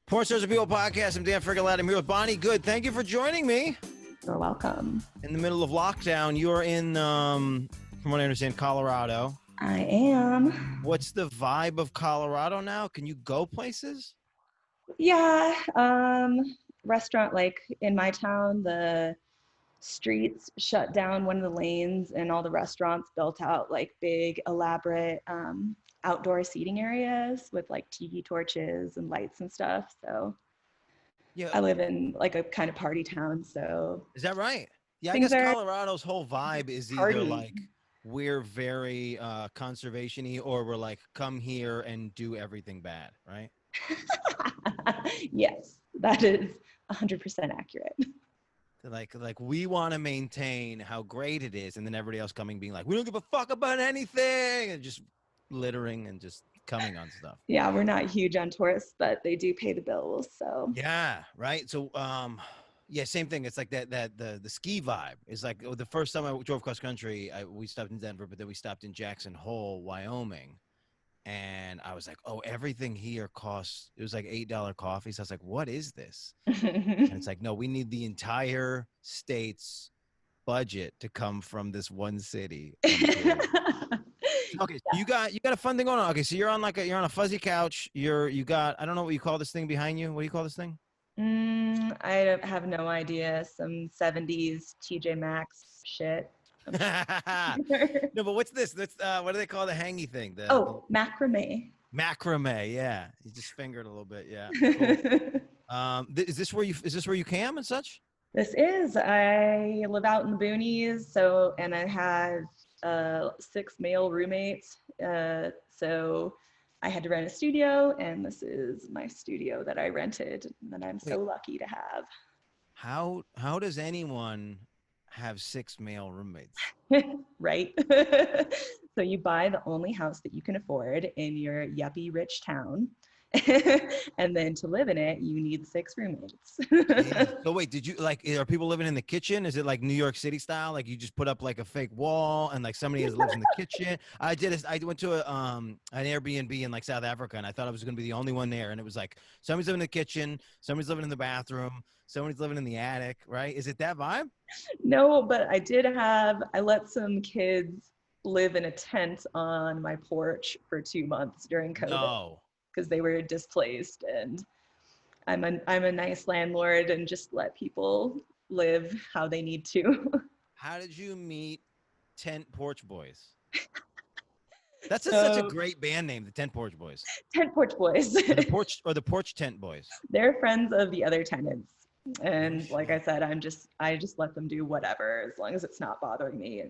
Porn Stars of People podcast. I'm Dan Frigolette. I'm here with Bonni. Good. Thank you for joining me. You're welcome. In the middle of lockdown, you're in, from what I understand, Colorado. I am. What's the vibe of Colorado now? Can you go places? Yeah. Restaurant, like in my town, the streets shut down one of the lanes and all the restaurants built out like big, elaborate outdoor seating areas with like tiki torches and lights and stuff. So Yeah. I live in like a kind of party town. So Is that right? Yeah, I things guess are Colorado's whole vibe is either party. like we're very conservation-y or we're like come here and do everything bad, right? Yes, that is 100% accurate. Like we want to maintain how great it is, and then everybody else coming being like, we don't give a fuck about anything, and just littering and just coming on stuff. Yeah, we're not huge on tourists, but they do pay the bills. So Yeah, right. So yeah, same thing. It's like the ski vibe is like the first time I drove cross country, we stopped in Denver, but then we stopped in Jackson Hole, Wyoming. And I was like, oh, everything here costs, it was like $8 coffee. So I was like, what is this? And it's like, no, we need the entire state's budget to come from this one city. Okay, so you got a fun thing going on. Okay, so you're on a fuzzy couch. You got, I don't know what you call this thing behind you. What do you call this thing? I have no idea. Some 70s TJ Maxx shit. No, but what's this? That's what do they call the hangy thing? Macrame. Macrame. Yeah, you just fingered a little bit. Yeah. Cool. Is this where you cam and such? This is. I live out in the boonies, and I have 6 male roommates. So I had to rent a studio, and this is my studio that I rented that I'm so lucky to have. How does anyone have 6 male roommates? Right. So you buy the only house that you can afford in your yuppie rich town. And then to live in it, you need 6 roommates. So wait, did you are people living in the kitchen? Is it like New York City style? Like you just put up like a fake wall and like somebody lives in the kitchen? I went to an Airbnb in like South Africa, and I thought I was going to be the only one there. And it was like somebody's living in the kitchen, somebody's living in the bathroom, somebody's living in the attic, right? Is it that vibe? No, but I let some kids live in a tent on my porch for 2 months during COVID. No. Because they were displaced, and I'm a nice landlord and just let people live how they need to. How did you meet Tent Porch Boys? That's such a great band name, the Tent Porch Boys. Tent Porch Boys. or the Porch Tent Boys. They're friends of the other tenants, and like I said, I just let them do whatever as long as it's not bothering me.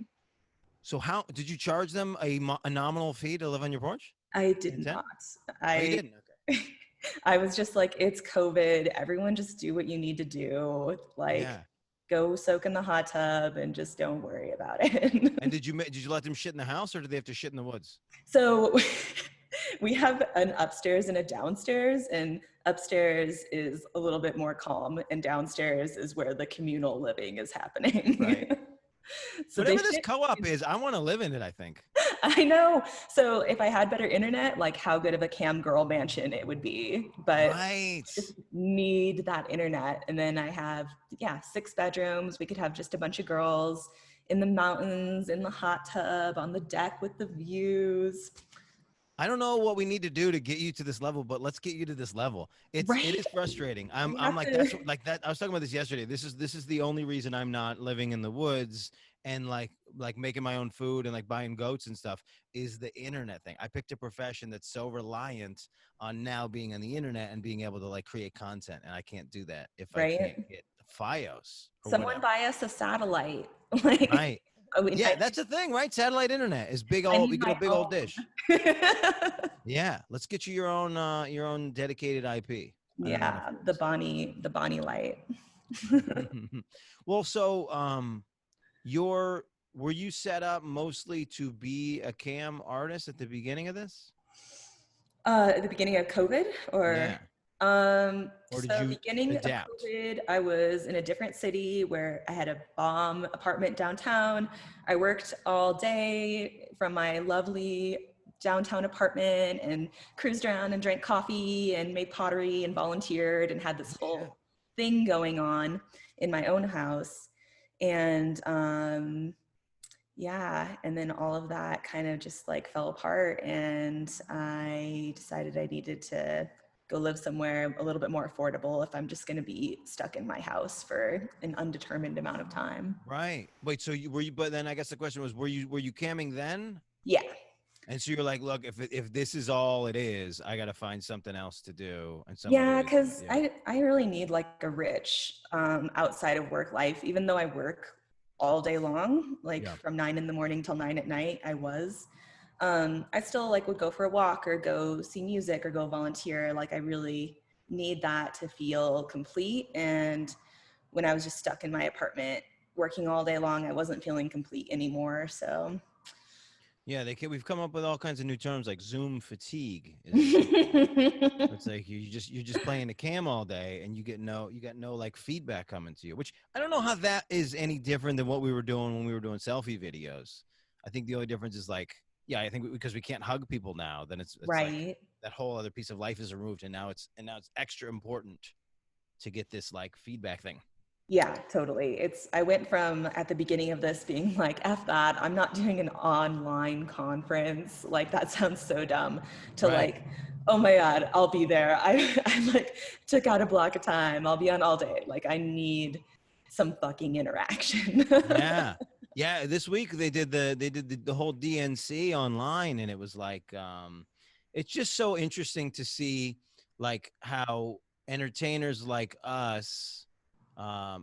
So how did you charge them a nominal fee to live on your porch? I did not. You didn't? Okay. I was just like, it's COVID. Everyone just do what you need to do. Go soak in the hot tub and just don't worry about it. And did you let them shit in the house, or did they have to shit in the woods? So we have an upstairs and a downstairs, and upstairs is a little bit more calm, and downstairs is where the communal living is happening. Right. So whatever this co-op is, I want to live in it, I think. I know. So if I had better internet, like how good of a cam girl mansion it would be. But right. I just need that internet. And then I have, 6 bedrooms. We could have just a bunch of girls in the mountains, in the hot tub, on the deck with the views. I don't know what we need to do to get you to this level, but let's get you to this level. It is frustrating. I'm like, that's like that. I was talking about this yesterday. This is the only reason I'm not living in the woods and like making my own food and like buying goats and stuff is the internet thing. I picked a profession that's so reliant on now being on the internet and being able to like create content. And I can't do that if I can't get FiOS. Someone buy us a satellite. Right. Yeah, that's the thing, right? Satellite internet is big old. We get a big old dish. Yeah, let's get you your own dedicated IP. Yeah, the Bonni light. Well, so were you set up mostly to be a cam artist at the beginning of this? At the beginning of COVID, or yeah. Or did you beginning adapt? Of COVID, I was in a different city where I had a bomb apartment downtown. I worked all day from my lovely downtown apartment and cruised around and drank coffee and made pottery and volunteered and had this whole thing going on in my own house. And yeah, and then all of that kind of just like fell apart, and I decided I needed to go live somewhere a little bit more affordable if I'm just going to be stuck in my house for an undetermined amount of time. Right. Wait, so you were you but then I guess the question was were you camming then? Yeah. And so you're like, look, if this is all it is, I got to find something else to do and somewhere to Yeah, raise money. because Yeah. I really need like a rich outside of work life, even though I work all day long, like Yeah. from 9 in the morning till 9 at night, I still like would go for a walk or go see music or go volunteer. Like I really need that to feel complete. And when I was just stuck in my apartment working all day long, I wasn't feeling complete anymore. So Yeah, we've come up with all kinds of new terms like Zoom fatigue is a big one. It's like you're just playing the cam all day and you got no like feedback coming to you, which I don't know how that is any different than what we were doing when we were doing selfie videos. I think the only difference is like, yeah, I think because we can't hug people now, then it's like right. that whole other piece of life is removed, and now it's extra important to get this like feedback thing. Yeah, totally. I went from at the beginning of this being like, F that, I'm not doing an online conference. Like, that sounds so dumb, to Right. like, oh my God, I'll be there. I like took out a block of time. I'll be on all day. Like, I need some fucking interaction. Yeah. Yeah, this week they did the whole DNC online, and it was like it's just so interesting to see like how entertainers like us,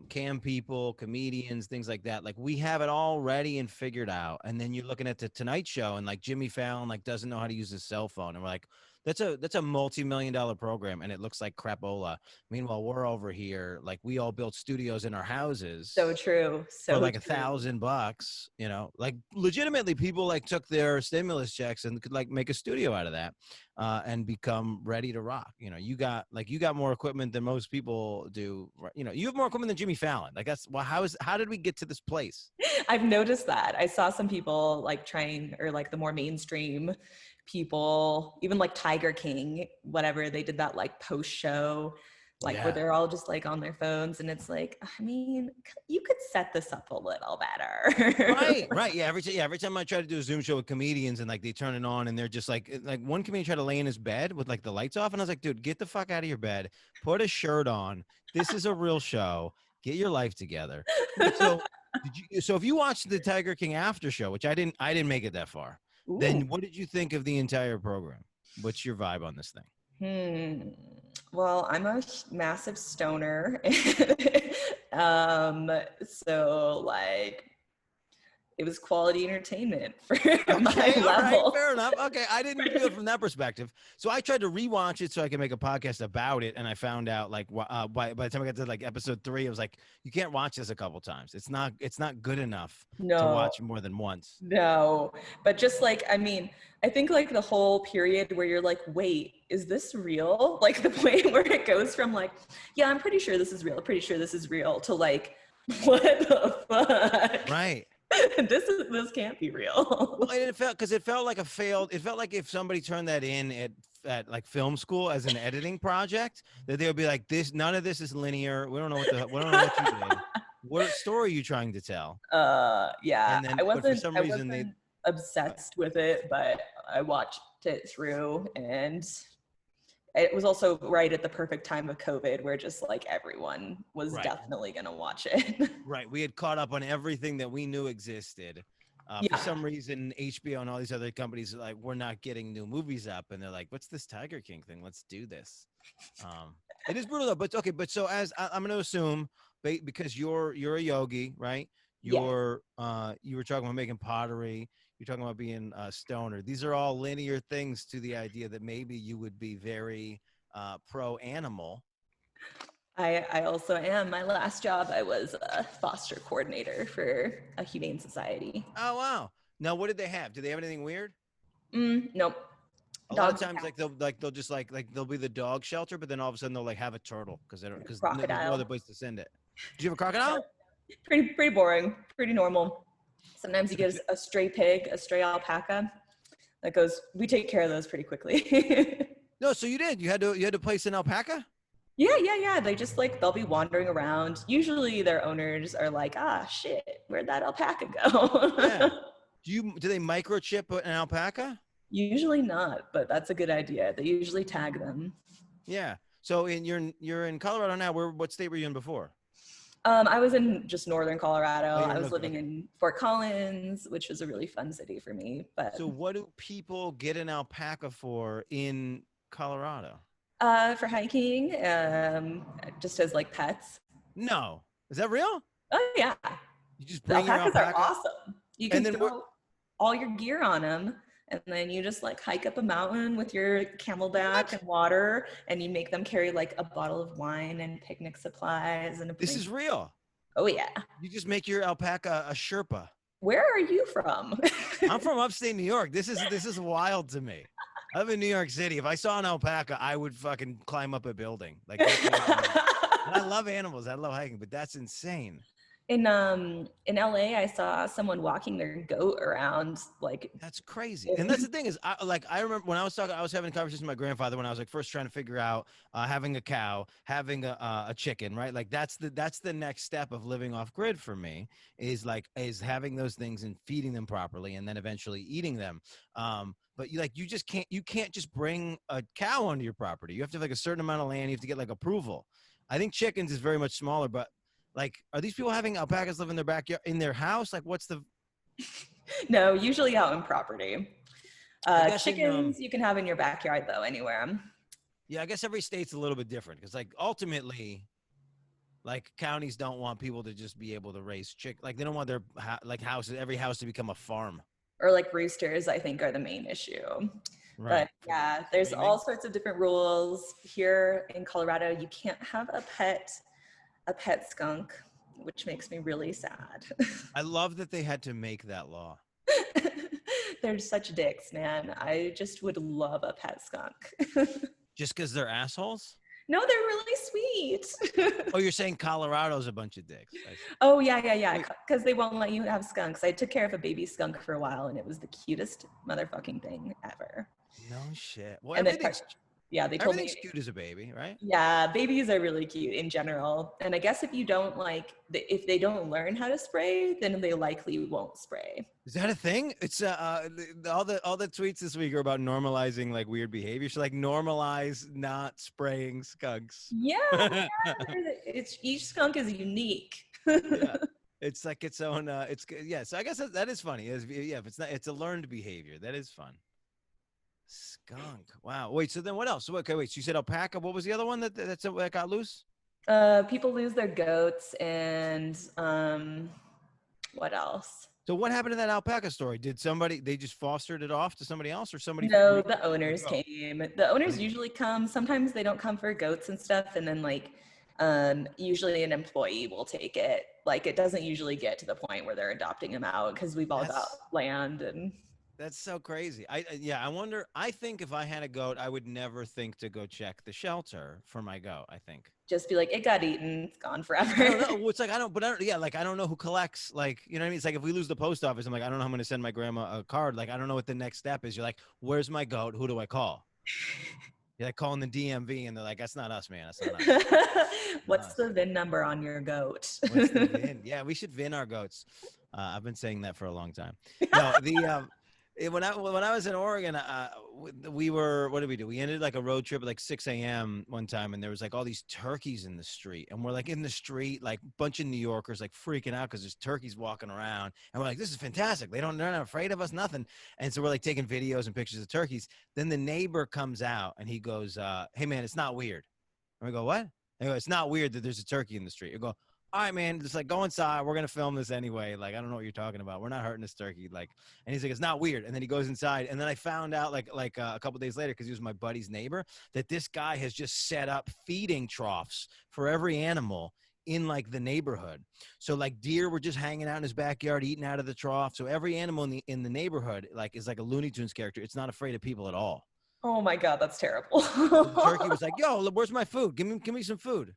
cam people, comedians, things like that, like we have it all ready and figured out, and then you're looking at the Tonight Show and like Jimmy Fallon like doesn't know how to use his cell phone, and we're like, that's a multi-million-dollar program and it looks like crapola. Meanwhile, we're over here like we all built studios in our So houses true. for So like true. $1,000, like legitimately people like took their stimulus checks and could like make a studio out of that, and become ready to rock. You got more equipment than most people do. You have more equipment than Jimmy Fallon. Like that's well, how did we get to this place? I've noticed that. I saw some people like trying, or like the more mainstream people, even like Tiger King, whatever, they did that like post show, like where Yeah. they're all just like on their phones. And it's like, I mean, you could set this up a little better. Right. Yeah, every time I try to do a Zoom show with comedians and like they turn it on and they're just like one comedian tried to lay in his bed with like the lights off, and I was like, dude, get the fuck out of your bed, put a shirt on. This is a real show. Get your life together. Wait, so if you watched the Tiger King after show, which I didn't make it that far, then Ooh. what did you think of the entire program? What's your vibe on this thing? Hmm. Well, I'm a massive stoner. So like it was quality entertainment for my Okay, all right, level. fair enough. Okay, I didn't feel it from that perspective. So I tried to rewatch it so I could make a podcast about it, and I found out like by the time I got to like episode 3, I was like, you can't watch this a couple times. It's not good enough to No, watch more than once. no. But just like, I mean, I think like the whole period where you're like, wait, is this real? Like the point where it goes from like, yeah, I'm pretty sure this is real, pretty sure this is real, to like, what the fuck? Right. This can't be real. Well, and it felt like a failed. It felt like if somebody turned that in at like film school as an editing project, that they would be like, this. None of this is linear. We don't know what you did. What story are you trying to tell? Yeah, And then, but for some I reason, they wasn't obsessed with it, but I watched it through, and it was also right at the perfect time of COVID where just like everyone was right. definitely gonna watch it. Right. We had caught up on everything that we knew existed. For Yeah. some reason, HBO and all these other companies are like, we're not getting new movies up, and they're like, "What's this Tiger King thing? Let's do this." It is brutal, though. But okay. But so I'm going to assume, because you're a yogi, right? Yeah. You were talking about making pottery. You're talking about being a stoner. These are all linear things to the idea that maybe you would be very pro animal. I also am. My last job, I was a foster coordinator for a humane society. Oh wow! Now, what did they have? Do they have anything weird? Nope. A lot of Dogs and times, cats. they'll just like they'll be the dog shelter, but then all of a sudden they'll like have a turtle because they don't because there's no other Crocodile. place to send it. Did you have a No, crocodile? pretty boring, pretty normal. Sometimes you So did get you, a stray pig, a stray alpaca. We take care of those pretty quickly. No, so you did. You had to place an alpaca? Yeah. They just like, they'll be wandering around. Usually their owners are like, ah, shit, where'd that alpaca Yeah. go? Do they microchip an alpaca? Usually not, but that's a good idea. They usually tag them. Yeah. So you're in Colorado now. What state were you in before? I was in just northern Colorado. Oh, I was living okay. in Fort Collins, which was a really fun city for me. But So what do people get an alpaca for in Colorado? for hiking, just as like pets. No. Is that real? Oh yeah, You just the bring your alpacas are alpaca awesome. You can and then throw all your gear on them, and then you just like hike up a mountain with your camelback and water, and you make them carry like a bottle of wine and picnic supplies and a this blanket. is real. Oh yeah. You just make your alpaca a Sherpa. Where are you from? I'm from upstate New York. This is wild to me. I live in New York City. If I saw an alpaca, I would fucking climb up a building. Like, and I love animals. I love hiking, but that's insane. In LA, I saw someone walking their goat around. Like, That's crazy. And that's the thing is, I remember when I was having a conversation with my grandfather when I was like first trying to figure out having a cow, having a chicken, right? Like that's the next step of living off grid for me is having those things and feeding them properly and then eventually eating them. But you can't just bring a cow onto your property. You have to have like a certain amount of land. You have to get like approval. I think chickens is very much smaller, but like, are these people having alpacas live in their backyard, in their house? Like, what's the? No, usually out in property. Chickens in, you can have in your backyard though, anywhere. Yeah, I guess every state's a little bit different because, like, ultimately, like counties don't want people to just be able to raise like they don't want their houses, every house to become a farm. Or like roosters, I think, are the main issue. Right. But yeah, there's all sorts of different rules here in Colorado. You can't have a pet skunk, which makes me really sad. I love that they had to make that law. They're such dicks, man. I just would love a pet skunk. Just because they're assholes? No, they're really sweet. Oh, you're saying Colorado's a bunch of dicks. Oh, yeah. Because they won't let you have skunks. I took care of a baby skunk for a while, and it was the cutest motherfucking thing ever. No shit. Well, and they told me everything's cute as a baby, right? Yeah, babies are really cute in general. And I guess if you don't if they don't learn how to spray, then they likely won't spray. Is that a thing? It's all the tweets this week are about normalizing like weird behavior. So like normalize not spraying skunks. Yeah. It's each skunk is unique. Yeah. It's like its own so I guess that is funny. If it's a learned behavior. That is fun. Skunk. Wow. Wait, so then what else? Okay, wait. So you said alpaca. What was the other one that got loose? People lose their goats and what else? So what happened to that alpaca story? They just fostered it off to somebody else or somebody? No, the owners came. The owners usually come. Sometimes they don't come for goats and stuff. And then usually an employee will take it. Like it doesn't usually get to the point where they're adopting them out because we've all got land and. That's so crazy. I wonder, I think if I had a goat, I would never think to go check the shelter for my goat, I think. Just be like, it got eaten, it's gone forever. I don't know. It's like, I don't know who collects, like, you know what I mean? It's like, if we lose the post office, I'm like, I don't know how I'm going to send my grandma a card. Like, I don't know what the next step is. You're like, where's my goat? Who do I call? You're like calling the DMV and they're like, that's not us, man. That's not us. What's the VIN number on your goat? What's the VIN? Yeah, we should VIN our goats. I've been saying that for a long time. No, when I was in Oregon, what did we do? We ended like a road trip at like 6 a.m. one time, and there was like all these turkeys in the street, and we're like in the street, like a bunch of New Yorkers like freaking out because there's turkeys walking around, and we're like, this is fantastic. They're not afraid of us, nothing. And so we're like taking videos and pictures of turkeys. Then the neighbor comes out and he goes, hey man, it's not weird. And we go, what? And he goes, it's not weird that there's a turkey in the street. You go, all right, man, just like go inside. We're going to film this anyway. Like, I don't know what you're talking about. We're not hurting this turkey. Like, and he's like, it's not weird. And then he goes inside. And then I found out like a couple days later, cause he was my buddy's neighbor, that this guy has just set up feeding troughs for every animal in like the neighborhood. So like deer were just hanging out in his backyard, eating out of the trough. So every animal in the neighborhood, like is like a Looney Tunes character. It's not afraid of people at all. Oh my God, that's terrible. The turkey was like, yo, where's my food? Give me some food.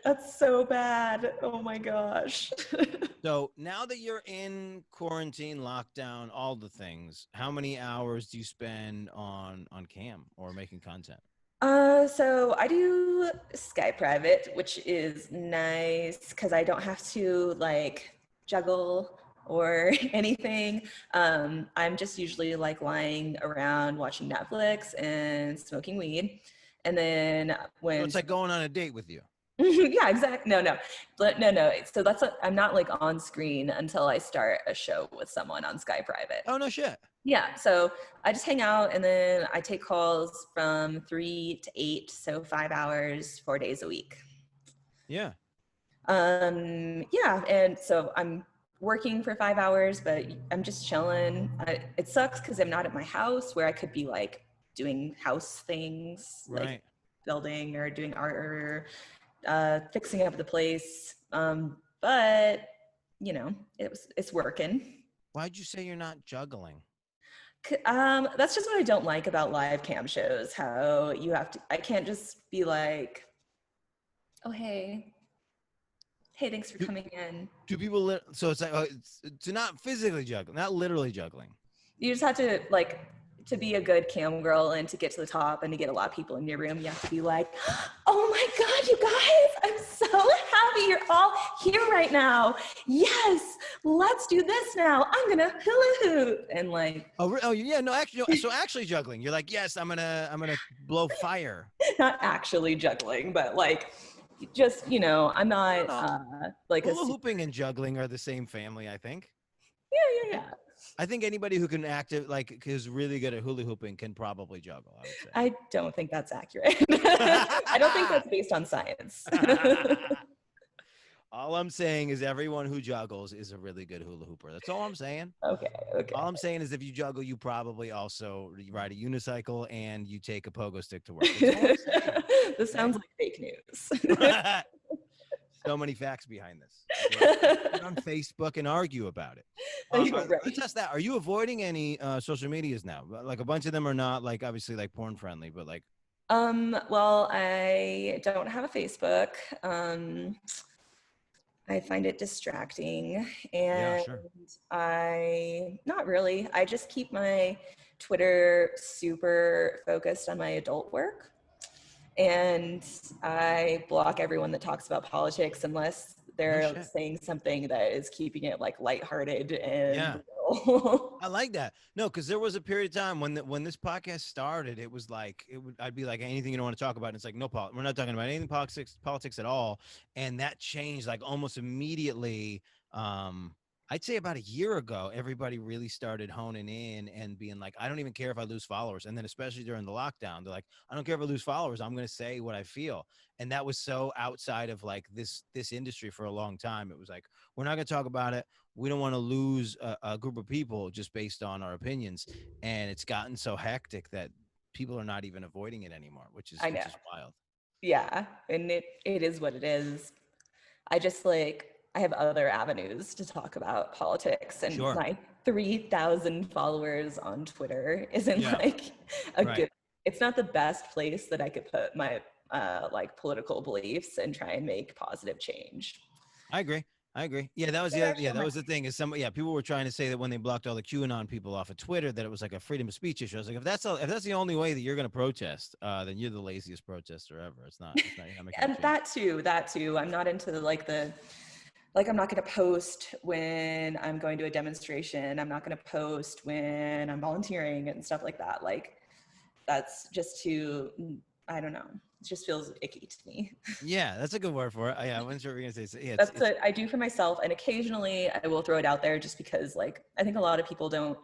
That's so bad. Oh my gosh. So now that you're in quarantine, lockdown, all the things, how many hours do you spend on cam or making content? So I do Sky Private, which is nice because I don't have to like juggle or anything. I'm just usually like lying around watching Netflix and smoking weed. And then So when it's like going on a date with you. yeah, exactly. No. But no. So I'm not like on screen until I start a show with someone on Sky Private. Oh, no shit. Yeah, so I just hang out and then I take calls from 3 to 8, so 5 hours, 4 days a week. Yeah. Yeah, and so I'm working for 5 hours, but I'm just chilling. It sucks because I'm not at my house where I could be like doing house things, like Right. building or doing art or fixing up the place. But you know, it's working. Why'd you say you're not juggling? That's just what I don't like about live cam shows. How you have to, I can't just be like, oh, hey, thanks for Do, coming in. do people, so it's like, it's to not physically juggle, not literally juggling. You just have to like, to be a good cam girl and to get to the top and to get a lot of people in your room, you have to be like, oh my God, you guys, I'm so happy you're all here right now. Yes, let's do this now. I'm gonna hula hoop and like, Oh yeah, no, actually, no, so actually juggling. You're like, yes, I'm gonna blow fire. not actually juggling, but like, just, I'm not No, like a hula hooping and juggling are the same family, I think. yeah. I think anybody who can act it like is really good at hula hooping can probably juggle, I would I don't think that's accurate. I don't think that's based on science. say. All I'm saying is everyone who juggles is a really good hula hooper. That's all I'm saying. Okay. All I'm saying is if you juggle, you probably also ride a unicycle and you take a pogo stick to work. That's all I'm saying. This Okay? sounds like fake news. So many facts behind this. Get on Facebook and argue about it. You're right. Let's ask that. Are you avoiding any social medias now? Like a bunch of them are not like obviously like porn friendly, but like Well, I don't have a Facebook. I find it distracting yeah, and sure. not really. I just keep my Twitter super focused on my adult work. And I block everyone that talks about politics unless No they're shit. saying something that is keeping it like lighthearted Yeah. and real. I like that. No, because there was a period of time when this podcast started, it was like I'd be like anything you don't want to talk about. And it's like no, we're not talking about anything politics at all. And that changed like almost immediately. I'd say about a year ago, everybody really started honing in and being like, I don't even care if I lose followers. And then especially during the lockdown, they're like, I don't care if I lose followers. I'm going to say what I feel. And that was so outside of like this industry for a long time. It was like we're not going to talk about it. We don't want to lose a group of people just based on our opinions. And it's gotten so hectic that people are not even avoiding it anymore, which is I know. which is wild. Yeah. And it is what it is. I just I have other avenues to talk about politics and Sure. my 3,000 followers on Twitter isn't Yeah. like a Right. good, it's not the best place that I could put my like political beliefs and try and make positive change. I agree. I agree. Yeah, that was the other, yeah, that was the thing. Is people were trying to say that when they blocked all the QAnon people off of Twitter that it was like a freedom of speech issue. I was like, if that's the only way that you're going to protest, then you're the laziest protester ever. It's not. You're not making a And change. that too. I'm not into I'm not going to post when I'm going to a demonstration. I'm not going to post when I'm volunteering and stuff like that. Like that's just too, I don't know. It just feels icky to me. Yeah, that's a good word for it. Yeah, I wasn't sure what you were going to say. So, yeah, That's what I do for myself. And occasionally I will throw it out there just because I think a lot of people don't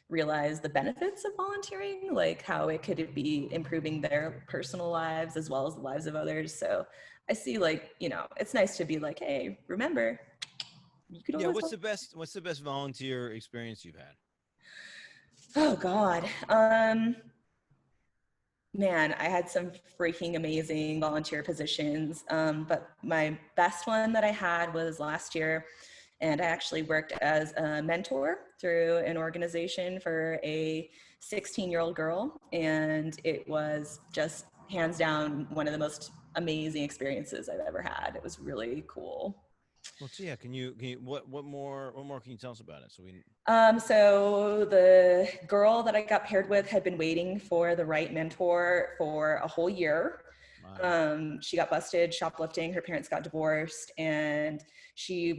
realize the benefits of volunteering, like how it could be improving their personal lives as well as the lives of others. So I see it's nice to be like, hey, remember, you could yeah. always What's the best volunteer experience you've had? Oh God. Man, I had some freaking amazing volunteer positions. But my best one that I had was last year. And I actually worked as a mentor through an organization for a 16-year-old girl. And it was just hands down one of the most amazing experiences I've ever had. It was really cool. Well, so yeah, what more can you tell us about it? So the girl that I got paired with had been waiting for the right mentor for a whole year. Wow. She got busted shoplifting. Her parents got divorced, and she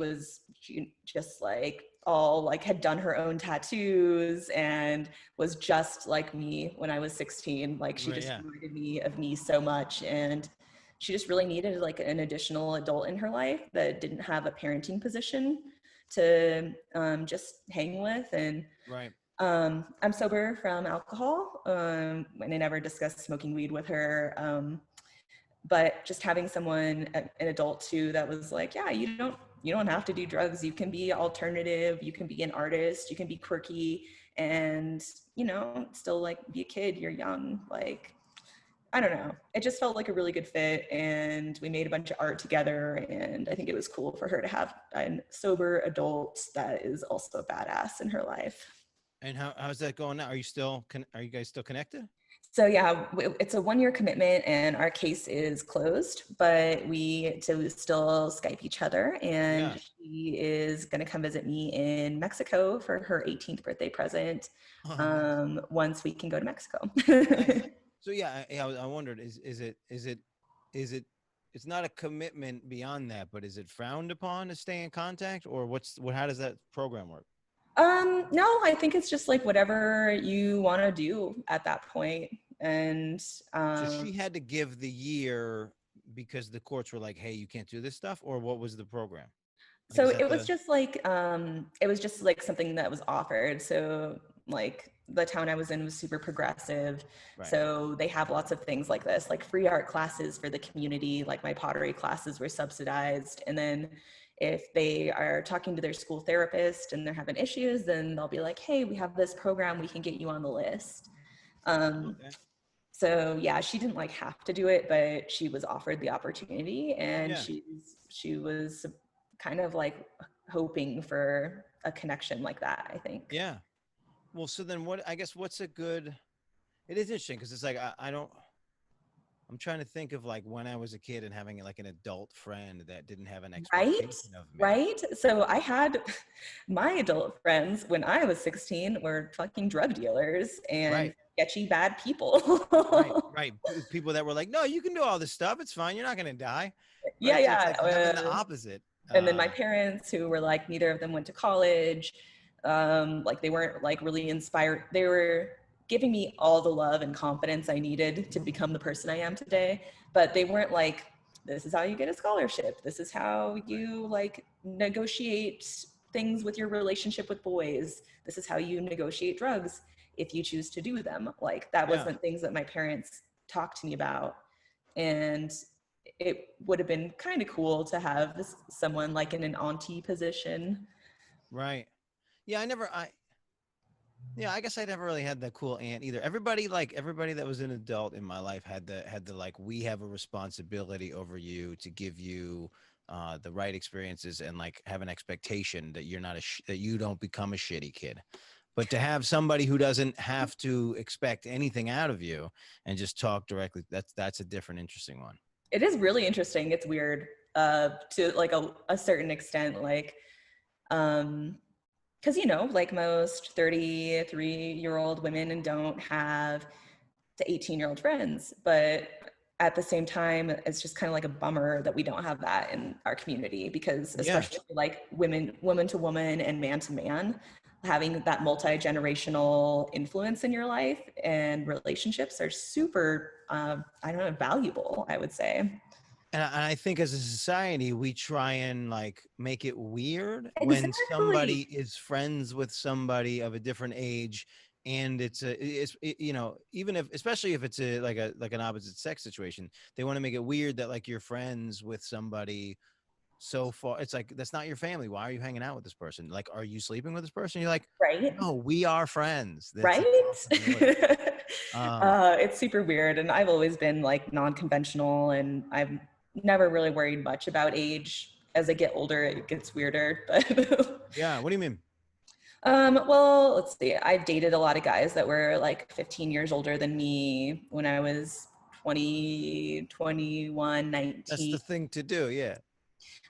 just like all like had done her own tattoos and was just like me when I was 16. Like she Right, just yeah. reminded me of me so much, and she just really needed like an additional adult in her life that didn't have a parenting position to just hang with. And Right. I'm sober from alcohol, and I never discussed smoking weed with her. But just having someone, an adult too, that was like, yeah, you don't have to do drugs. You can be alternative. You can be an artist. You can be quirky, and still like be a kid. You're young. Like, I don't know. It just felt like a really good fit, and we made a bunch of art together. And I think it was cool for her to have a sober adult that is also a badass in her life. And how's that going now? Are you guys still connected? So yeah, it's a 1-year commitment, and our case is closed, but we still Skype each other. And Yeah. she is going to come visit me in Mexico for her 18th birthday present. Oh, nice. Once we can go to Mexico. Nice. So yeah, I wondered, is it it's not a commitment beyond that, but is it frowned upon to stay in contact, or how does that program work? No, I think it's just like whatever you want to do at that point. And So she had to give the year because the courts were like, "Hey, you can't do this stuff," or what was the program? Like, so is that the it was just like something that was offered. So like the town I was in was super progressive. right? So they have lots of things like this, like free art classes for the community. Like my pottery classes were subsidized. And then if they are talking to their school therapist and they're having issues, then they'll be like, hey, we have this program, we can get you on the list. Um, Okay. so yeah, she didn't like have to do it, but she was offered the opportunity, and Yeah. she was kind of like hoping for a connection like that, I think. Yeah. Well, so then what? I guess what's a good? It is interesting because it's like I don't. I'm trying to think of like when I was a kid and having like an adult friend that didn't have an Right? expectation of me. Right? So I had my adult friends when I was 16 were fucking drug dealers and Right. sketchy bad people. Right. Right. People that were like, "No, you can do all this stuff. It's fine. You're not gonna die." Yeah, Right. So it's yeah. like having the opposite. And then my parents, who were like, neither of them went to college, like they weren't like really inspired. They were giving me all the love and confidence I needed to become the person I am today, but they weren't like, this is how you get a scholarship, this is how Right. you like negotiate things with your relationship with boys, this is how you negotiate drugs if you choose to do them. Like that Yeah. wasn't things that my parents talked to me about. And it would have been kind of cool to have someone like in an auntie position. Right. Yeah. Yeah, I guess I never really had that cool aunt either. Everybody that was an adult in my life had the like, we have a responsibility over you to give you the right experiences and like have an expectation that you're not that you don't become a shitty kid. But to have somebody who doesn't have to expect anything out of you and just talk directly, that's a different interesting one. It is really interesting. It's weird to like a certain extent, like, because like most 33-year-old women and don't have the 18-year-old friends, but at the same time, it's just kind of like a bummer that we don't have that in our community, because Yeah. especially like woman to woman and man to man, having that multi-generational influence in your life and relationships are super, I don't know, valuable, I would say. And I think as a society, we try and like make it weird when somebody Exactly. is friends with somebody of a different age, and even if, especially if it's like an opposite sex situation, they want to make it weird that like you're friends with somebody so far. It's like, that's not your family. Why are you hanging out with this person? Like, are you sleeping with this person? You're like, Right. no, we are friends. That's a Right. possibility. Um, It's super weird. And I've always been like non-conventional, and I've never really worried much about age. As I get older, it gets weirder. But yeah. What do you mean? well, let's see. I've dated a lot of guys that were like 15 years older than me when I was 20, 21, That's 19. the thing to do. Yeah.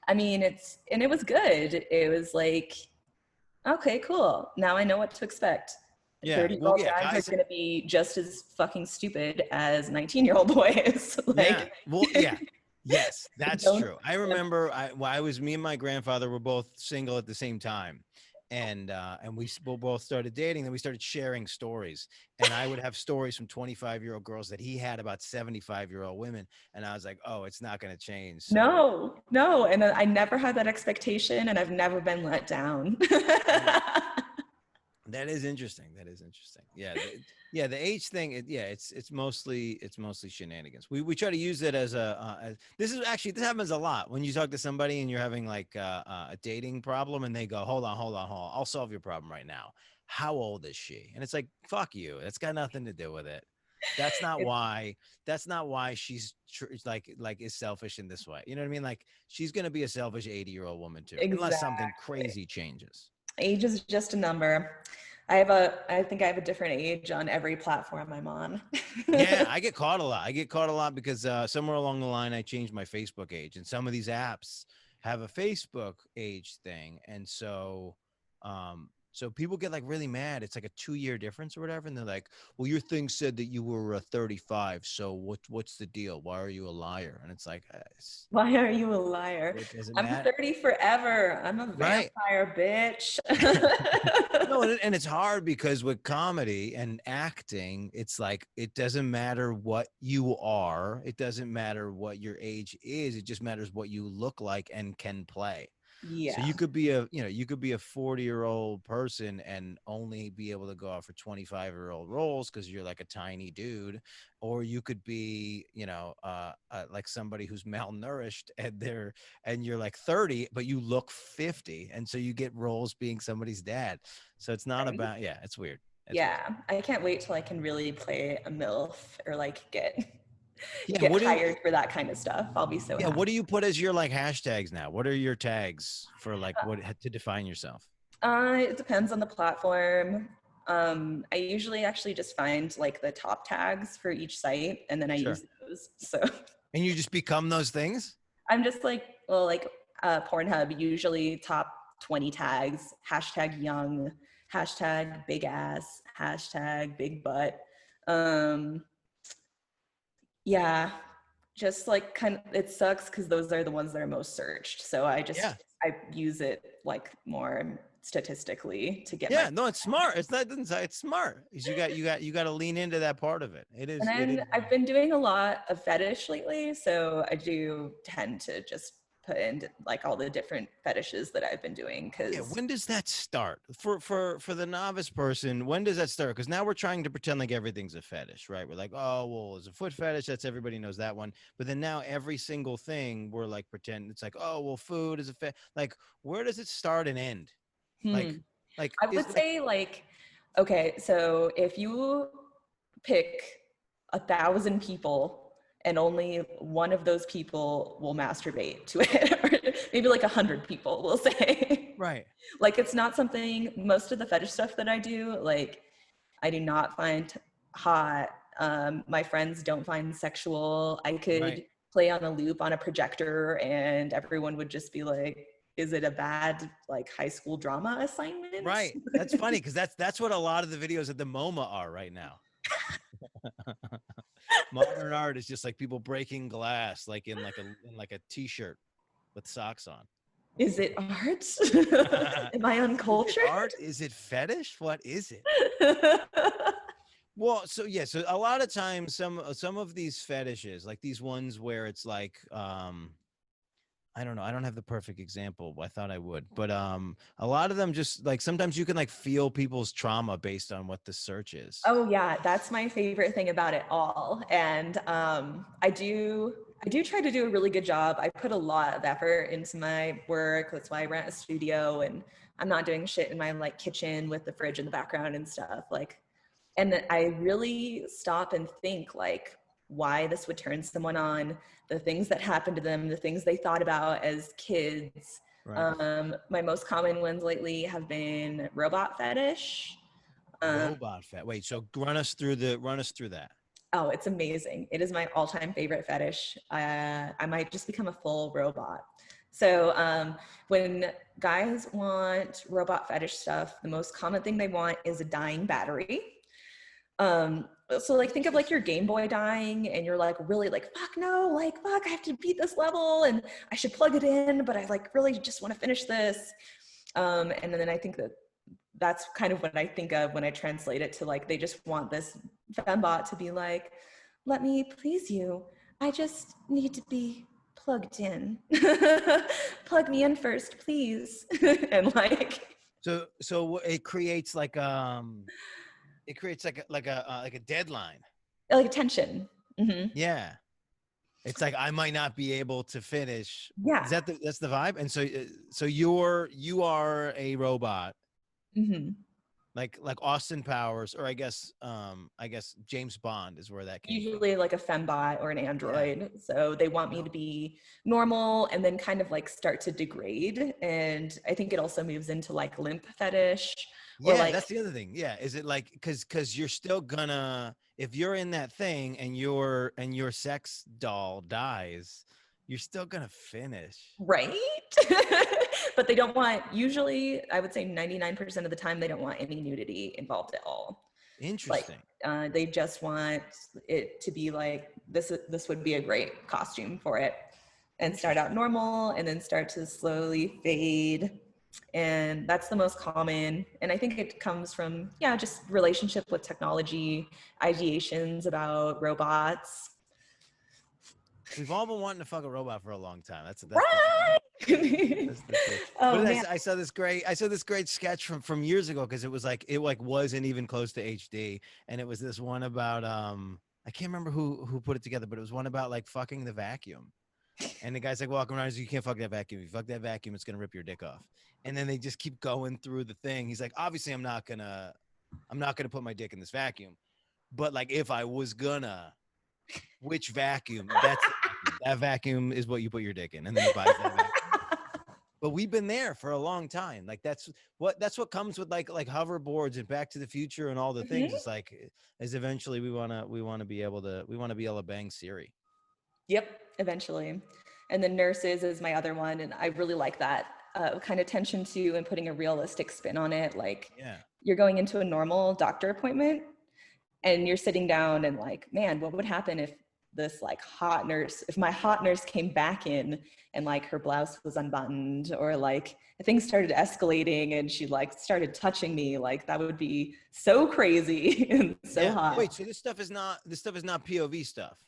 I mean, it was good. It was like, okay, cool. Now I know what to expect. Yeah. Well, 30-year-old yeah, guys are guys. going to be just as fucking stupid as 19-year-old boys. Yeah. Like, Well, yeah. Yes, that's don't. true. I remember I was me and my grandfather were both single at the same time. And we both started dating, then we started sharing stories. And I would have stories from 25-year-old girls that he had about 75-year-old women. And I was like, oh, it's not gonna change. So No, no. And I never had that expectation, and I've never been let down. yeah. That is interesting. That is interesting. Yeah, yeah. The age thing. It's mostly shenanigans. We try to use it as this is actually this happens a lot when you talk to somebody and you're having like a dating problem and they go, hold on, I'll solve your problem right now. How old is she? And it's like, fuck you. That's got nothing to do with it. That's not It's, why. That's not why she's like is selfish in this way. You know what I mean? Like she's gonna be a selfish 80-year-old woman too, unless something exactly. crazy changes. Age is just a number. I think I have a different age on every platform I'm on. Yeah, I get caught a lot. I get caught a lot because somewhere along the line, I changed my Facebook age, and some of these apps have a Facebook age thing, and so people get like really mad. It's like a 2 year difference or whatever, and they're like, "Well, your thing said that you were 35, so what's the deal? Why are you a liar?" And it's like, Why are you a liar? it doesn't I'm matter, 30 forever. I'm a right? vampire, bitch. No, and it's hard because with comedy and acting, it's like it doesn't matter what you are, it doesn't matter what your age is, it just matters what you look like and can play. So Yeah. you could be a 40-year-old person and only be able to go out for 25-year-old roles because you're like a tiny dude, or you could be, like somebody who's malnourished and you're like 30, but you look 50, and so you get roles being somebody's dad. So it's not Right? about, yeah, it's weird. It's weird. Yeah. I can't wait till I can really play a MILF or like Yeah, get hired for that kind of stuff. I'll be so happy. what do you put as your like hashtags now? What are your tags for like what to define yourself? It depends on the platform. I usually actually just find like the top tags for each site and then I Sure. use those. So And you just become those things? I'm just like, well, like Pornhub, usually top 20 tags, hashtag young, hashtag big ass, hashtag big butt. Um, yeah, just like kind of, it sucks because those are the ones that are most searched. So Yeah. I use it like more statistically to get my, Yeah, no, it's smart. It's not doesn't say it's smart. Is you got to lean into that part of it. It and is it is. then I've been doing a lot of fetish lately. So I do tend to just put in like all the different fetishes that I've been doing Yeah, because when does that start for the novice person? When does that start? Because now we're trying to pretend like everything's a fetish, right? We're like, oh, well, it's a foot fetish. That's everybody knows that one. But then now every single thing we're like pretend it's like, oh, well, food is a fetish. Like, where does it start and end? hmm. Like, like I is would like say like, okay, so if you pick 1,000 people and only one of those people will masturbate to it, or maybe like 100 people will say, right, like it's not something, most of the fetish stuff that I do, like I do not find hot. My friends don't find sexual. I right, could play on a loop on a projector and everyone would just be like, is it a bad like high school drama assignment? right. That's funny because that's what a lot of the videos at the MoMA are right now. Modern art is just like people breaking glass, like in like a t-shirt with socks on. Is it art? Am I Is it uncultured? art? Is it fetish? What is it? Well, so yeah, so a lot of times some of these fetishes, like these ones where it's like I don't know, I don't have the perfect example. I thought I would. But a lot of them just like sometimes you can like feel people's trauma based on what the search is. Oh yeah, that's my favorite thing about it all. And I do try to do a really good job. I put a lot of effort into my work. That's why I rent a studio and I'm not doing shit in my like kitchen with the fridge in the background and stuff. Like, and I really stop and think like why this would turn someone on, the things that happened to them, the things they thought about as kids. Right. My most common ones lately have been robot fetish. Um, Robot fet. Wait, so run us through that. Oh, it's amazing. It is my all-time favorite fetish. I might just become a full robot. So when guys want robot fetish stuff, the most common thing they want is a dying battery. So like think of like your Game Boy dying and you're like really like, fuck no, like fuck, I have to beat this level and I should plug it in, but I like really just want to finish this. And then I think that that's kind of what I think of when I translate it to like, they just want this fembot to be like, let me please you. I just need to be plugged in. Plug me in first, please. And like, So it creates like like a deadline. like tension. Mm-hmm. Yeah. It's like I might not be able to finish. Yeah. Is that that's the vibe? And so you are a robot. Mm-hmm. Like Austin Powers, or I guess James Bond is where that came Usually like a fembot or an android. Yeah. So they want me to be normal and then kind of like start to degrade. And I think it also moves into like limp fetish. Yeah, or like, that's the other thing. Yeah, is it like because you're still gonna, if you're in that thing and your sex doll dies, you're still gonna finish, right? But they don't want, usually I would say 99% of the time they don't want any nudity involved at all. Interesting. Like they just want it to be like this would be a great costume for it, and start out normal and then start to slowly fade. And that's the most common. And I think it comes from, yeah, just relationship with technology, ideations about robots. We've all been wanting to fuck a robot for a long time. That's right. That's the thing. Oh, but man. I saw this great sketch from years ago, because it wasn't even close to HD, and it was this one about I can't remember who put it together, but it was one about like fucking the vacuum. And the guy's like walking around, he's like, you can't fuck that vacuum. If you fuck that vacuum, it's gonna rip your dick off. And then they just keep going through the thing. He's like, obviously I'm not gonna put my dick in this vacuum. But like if I was gonna, which vacuum? That vacuum is what you put your dick in. And then he buys that vacuum. But we've been there for a long time. Like that's what comes with like hoverboards and Back to the Future and all the things. It's like, is eventually we wanna be able to bang Siri. Yep, eventually. And then nurses is my other one. And I really like that kind of tension too, and putting a realistic spin on it. Like, yeah, you're going into a normal doctor appointment and you're sitting down and like, man, what would happen if this like if my hot nurse came back in and like her blouse was unbuttoned, or like things started escalating and she like started touching me? Like that would be so crazy and so hot. Wait, so this stuff is not POV stuff?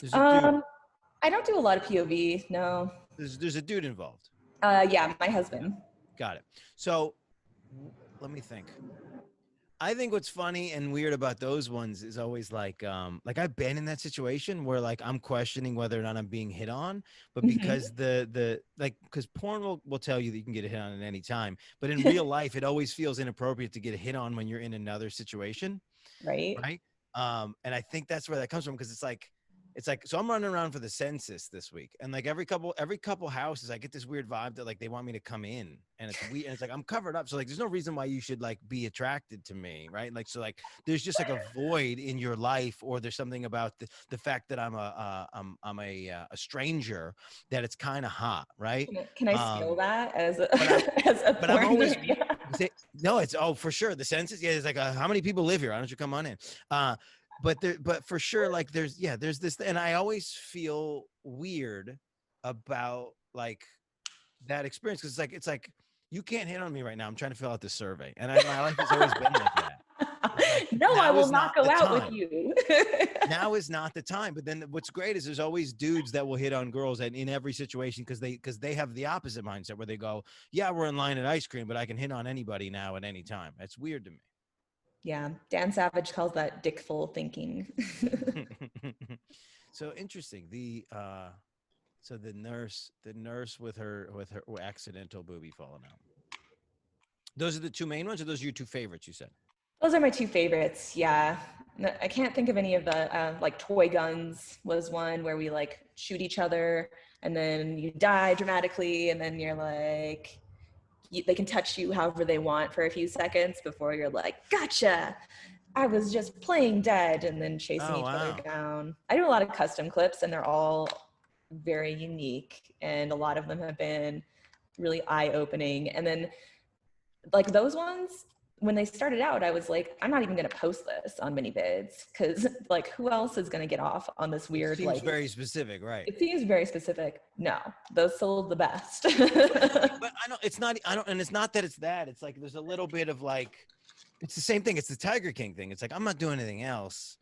I don't do a lot of POV. No. There's a dude involved. Yeah, my husband. Got it. So let me think. I think what's funny and weird about those ones is always like I've been in that situation where like I'm questioning whether or not I'm being hit on, but because because porn will tell you that you can get a hit on at any time, but in real life it always feels inappropriate to get a hit on when you're in another situation. Right. And I think that's where that comes from, because it's like, so I'm running around for the census this week, and like every couple houses, I get this weird vibe that like they want me to come in, and it's weird, and it's like I'm covered up, so like there's no reason why you should like be attracted to me, right? Like, so like there's just like a void in your life, or there's something about the fact that I'm a stranger that it's kind of hot, right? Can I steal that as a but I'm always no, it's for sure the census. Yeah, it's like how many people live here? Why don't you come on in? But for sure, like there's this, and I always feel weird about like that experience, because it's like you can't hit on me right now. I'm trying to fill out this survey, and my life has always been like that. Like, no, I will not go out with you. Now is not the time. But then what's great is there's always dudes that will hit on girls, and in every situation, because they have the opposite mindset where they go, yeah, we're in line at ice cream, but I can hit on anybody now at any time. That's weird to me. Yeah, Dan Savage calls that dickful thinking. So interesting. The nurse with her accidental boobie falling out. Those are the two main ones, or those are your two favorites, you said? Those are my two favorites. Yeah, I can't think of any of the like toy guns was one where we like shoot each other and then you die dramatically, and then you're like, they can touch you however they want for a few seconds before you're like, gotcha. I was just playing dead and then chasing each other down. I do a lot of custom clips and they're all very unique and a lot of them have been really eye-opening. And then like those ones, when they started out, I was like, I'm not even going to post this on mini vids because like who else is going to get off on this weird, it seems like very specific, right? It seems very specific. No, those sold the best. But I know it's not, and it's not that it's that. It's like there's a little bit of like, it's the same thing. It's the Tiger King thing. It's like, I'm not doing anything else.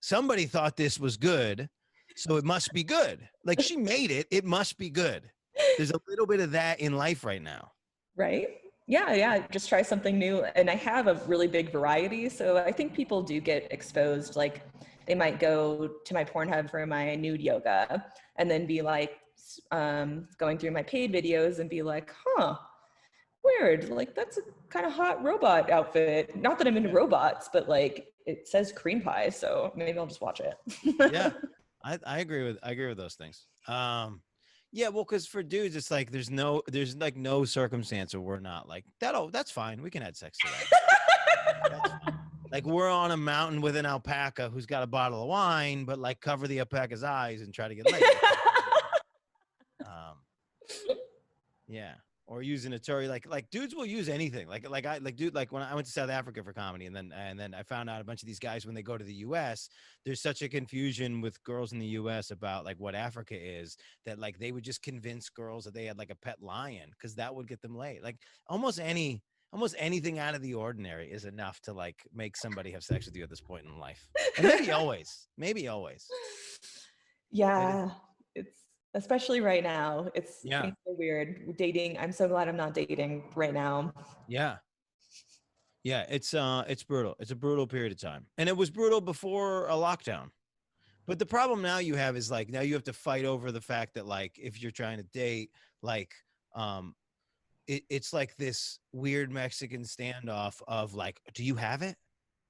Somebody thought this was good, so it must be good. Like she made it, it must be good. There's a little bit of that in life right now. Right? Yeah. Just try something new. And I have a really big variety. So I think people do get exposed. Like they might go to my Pornhub for my nude yoga and then be like going through my paid videos and be like, huh, weird. Like that's a kind of hot robot outfit. Not that I'm into robots, but like it says cream pie. So maybe I'll just watch it. Yeah, I agree with those things. Yeah, well, because for dudes, it's like there's like no circumstance where we're not like that's fine. We can add sex to that. That's fine. Like we're on a mountain with an alpaca who's got a bottle of wine, but like cover the alpaca's eyes and try to get laid. Yeah. Or using a Tory, like dudes will use anything. Like when I went to South Africa for comedy, and then I found out a bunch of these guys when they go to the U.S. There's such a confusion with girls in the U.S. about like what Africa is that like they would just convince girls that they had like a pet lion because that would get them laid. Like almost anything out of the ordinary is enough to like make somebody have sex with you at this point in life. And maybe always. Yeah, it's especially right now. It's Yeah. things are weird. Dating. I'm so glad I'm not dating right now. Yeah. Yeah, it's brutal. It's a brutal period of time. And it was brutal before a lockdown. But the problem now you have is like now you have to fight over the fact that like if you're trying to date, like it's like this weird Mexican standoff of like, do you have it?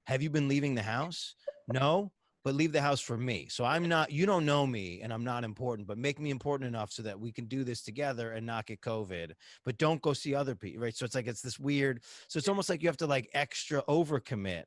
Have you been leaving the house? No, but leave the house for me. So I'm not, you don't know me and I'm not important, but make me important enough so that we can do this together and not get COVID, but don't go see other people. Right. So it's like, it's this weird, so it's almost like you have to like extra overcommit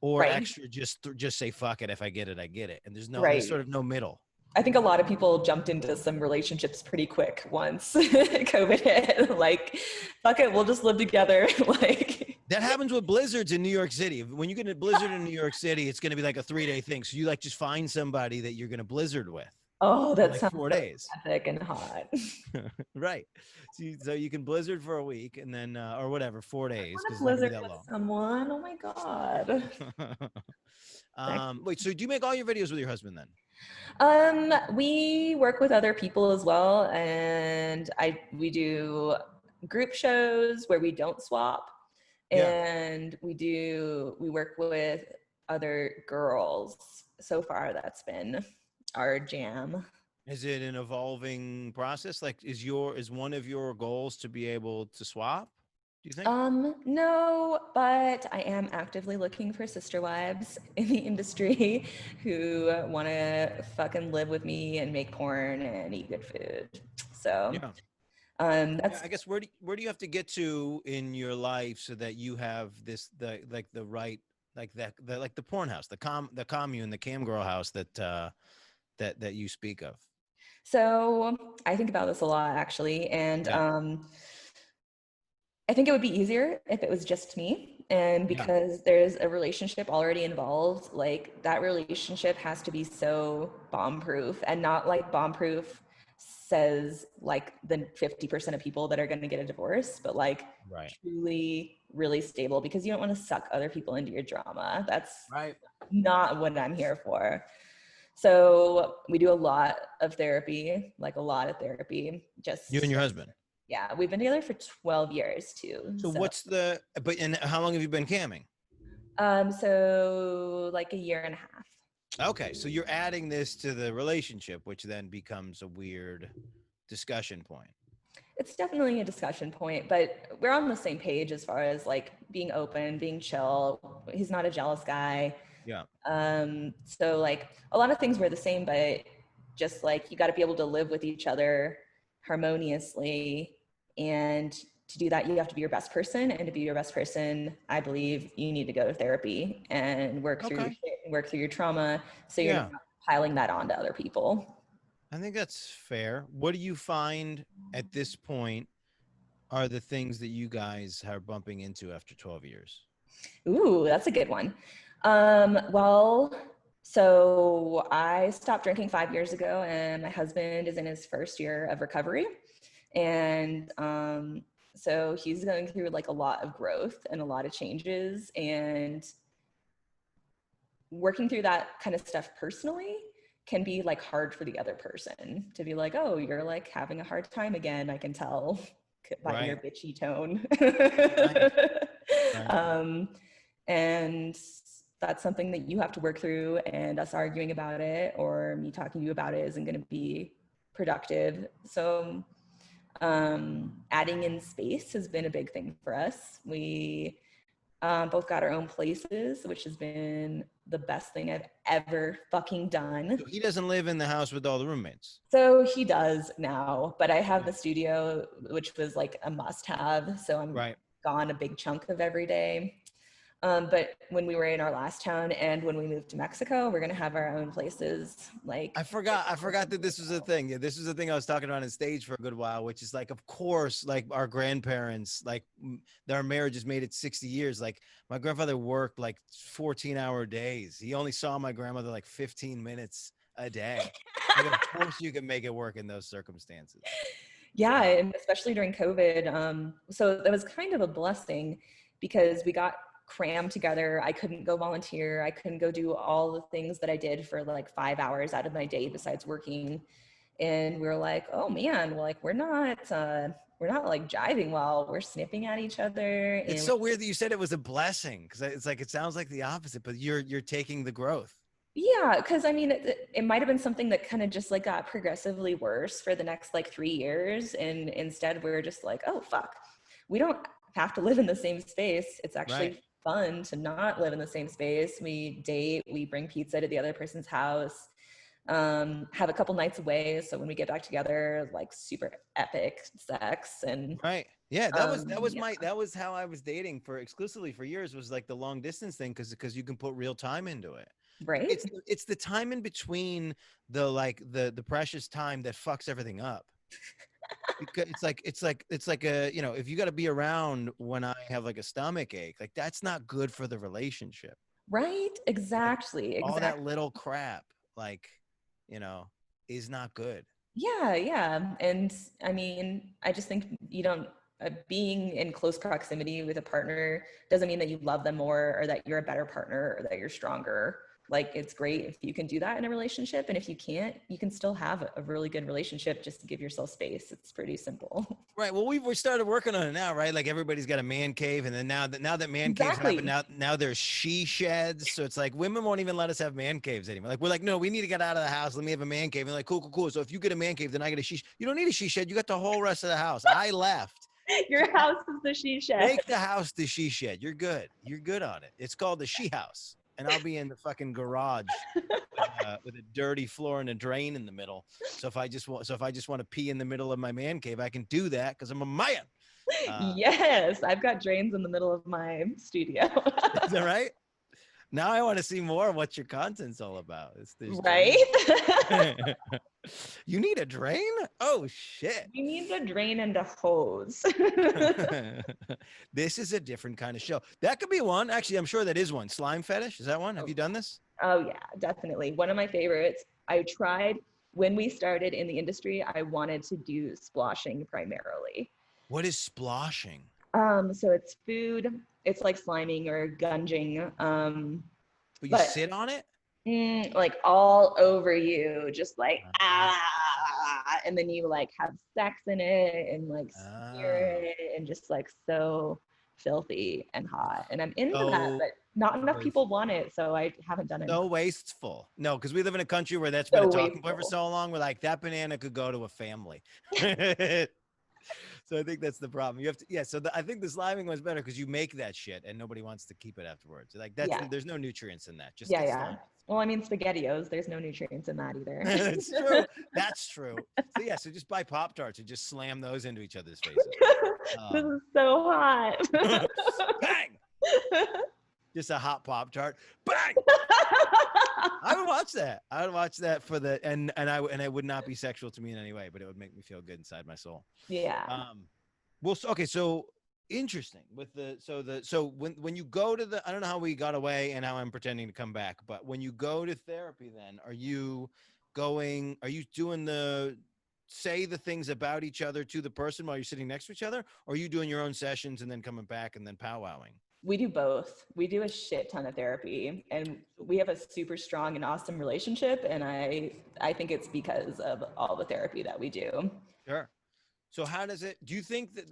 or Right. extra just say, fuck it. If I get it, I get it. And there's Right. sort of no middle. I think a lot of people jumped into some relationships pretty quick once COVID hit. Like, fuck it, we'll just live together. Like that happens with blizzards in New York City. When you get a blizzard in New York City, it's going to be like a 3-day thing. So you like just find somebody that you're going to blizzard with. Oh, that like sounds 4 so days. epic and hot. Right. So you can blizzard for a week and then or whatever, 4 days because blizzard with someone. Oh my god. Wait, so do you make all your videos with your husband then? We work with other people as well, and we do group shows where we don't swap, and we work with other girls. So far, that's been our jam. Is it an evolving process? Like, is one of your goals to be able to swap? Do you think? No, but I am actively looking for sister wives in the industry who want to fucking live with me and make porn and eat good food. So, that's. I guess where do you have to get to in your life so that you have the right the porn house, the commune, the cam girl house that you speak of? So I think about this a lot actually, and I think it would be easier if it was just me. And because there's a relationship already involved, like that relationship has to be so bomb-proof, and not like bomb-proof says like the 50% of people that are going to get a divorce, but like truly really stable, because you don't want to suck other people into your drama. That's not what I'm here for. So we do a lot of therapy, just you and your husband. Yeah, we've been together for 12 years too. So and how long have you been camming? So like a year and a half. Okay, so you're adding this to the relationship, which then becomes a weird discussion point. It's definitely a discussion point, but we're on the same page as far as like being open, being chill. He's not a jealous guy. Yeah. So like a lot of things were the same, but just like you got to be able to live with each other harmoniously and to do that, you have to be your best person. And to be your best person, I believe you need to go to therapy and work through your shit and work through your trauma. So you're not piling that on to other people. I think that's fair. What do you find at this point are the things that you guys are bumping into after 12 years? Ooh, that's a good one. Well, so I stopped drinking 5 years ago, and my husband is in his first year of recovery. And so he's going through like a lot of growth and a lot of changes, and working through that kind of stuff personally can be like hard for the other person to be like, oh, you're like having a hard time again. I can tell by your bitchy tone. And that's something that you have to work through, and us arguing about it or me talking to you about it isn't going to be productive. So adding in space has been a big thing for us. We both got our own places, which has been the best thing I've ever fucking done. So he doesn't live in the house with all the roommates. So he does now, but I have the studio, which was like a must have. So I'm gone a big chunk of every day. But when we were in our last town and when we moved to Mexico, we're going to have our own places. Like I forgot that this was a thing. Yeah, this was a thing I was talking about on stage for a good while, which is like, of course, like our grandparents, like their marriages made it 60 years. Like my grandfather worked like 14-hour days. He only saw my grandmother like 15 minutes a day. Like, of course you can make it work in those circumstances. Yeah, and especially during COVID. So that was kind of a blessing because we got crammed together. I couldn't go volunteer. I couldn't go do all the things that I did for like 5 hours out of my day besides working. And we were like, oh man, well, like we're not like jiving well. We're snipping at each other. And it's so weird that you said it was a blessing, because it's like, it sounds like the opposite, but you're taking the growth. Yeah, because I mean, it might have been something that kind of just like got progressively worse for the next like 3 years. And instead we're just like, oh, fuck, we don't have to live in the same space. It's actually fun to not live in the same space. We date, we bring pizza to the other person's house, have a couple nights away. So when we get back together, like super epic sex and that was how I was dating for exclusively for years, was like the long distance thing, because you can put real time into it. Right. It's the time in between the precious time that fucks everything up. Because it's like a, you know, if you got to be around when I have like a stomach ache, like that's not good for the relationship. Right. Exactly. Like, all that little crap, like, you know, is not good. Yeah. Yeah. And I mean, I just think you don't, being in close proximity with a partner doesn't mean that you love them more or that you're a better partner or that you're stronger. Like, it's great if you can do that in a relationship. And if you can't, you can still have a really good relationship. Just to give yourself space. It's pretty simple. Right. Well, we started working on it now, right? Like everybody's got a man cave. And then now that man caves happen, now there's she sheds. So it's like women won't even let us have man caves anymore. Like, we're like, no, we need to get out of the house. Let me have a man cave. And like, cool. So if you get a man cave, then I get a she. You don't need a she shed. You got the whole rest of the house. I left. Your house is the she shed. Make the house the she shed. You're good. You're good on it. It's called the she house. And I'll be in the fucking garage with a dirty floor and a drain in the middle. So if I just want to pee in the middle of my man cave, I can do that because I'm a man. Yes, I've got drains in the middle of my studio. Is that right? Now I want to see more of what your content's all about. Right? You need a drain? Oh, shit. You need a drain and a hose. This is a different kind of show. That could be one. Actually, I'm sure that is one. Slime fetish? Is that one? Have you done this? Oh, yeah, definitely. One of my favorites. I tried when we started in the industry, I wanted to do sploshing primarily. What is sploshing? So it's food. It's like sliming or gunging. But you sit on it? Like all over you, just like and then you like have sex in it and like smear it and just like so filthy and hot. And I'm into that, but not enough people want it, so I haven't done it. So wasteful. No, because we live in a country where that's been a talking point for so long. We're like, that banana could go to a family. So I think that's the problem. You have to, so I think the sliming one's better because you make that shit and nobody wants to keep it afterwards. Like there's no nutrients in that. Just Well, I mean, SpaghettiOs, there's no nutrients in that either. It's true. That's true. So yeah, so just buy Pop-Tarts and just slam those into each other's faces. This is so hot. Bang! Just a hot Pop-Tart. Bang! I would watch that. I would watch that for the and I would not be sexual to me in any way, but it would make me feel good inside my soul. Yeah. Well, okay, so interesting with so when you go to the, I don't know how we got away and how I'm pretending to come back, but when you go to therapy, then are you doing the say the things about each other to the person while you're sitting next to each other, or are you doing your own sessions and then coming back and then powwowing? We do both. We do a shit ton of therapy, and we have a super strong and awesome relationship. And I think it's because of all the therapy that we do. Sure. So how does it, do you think that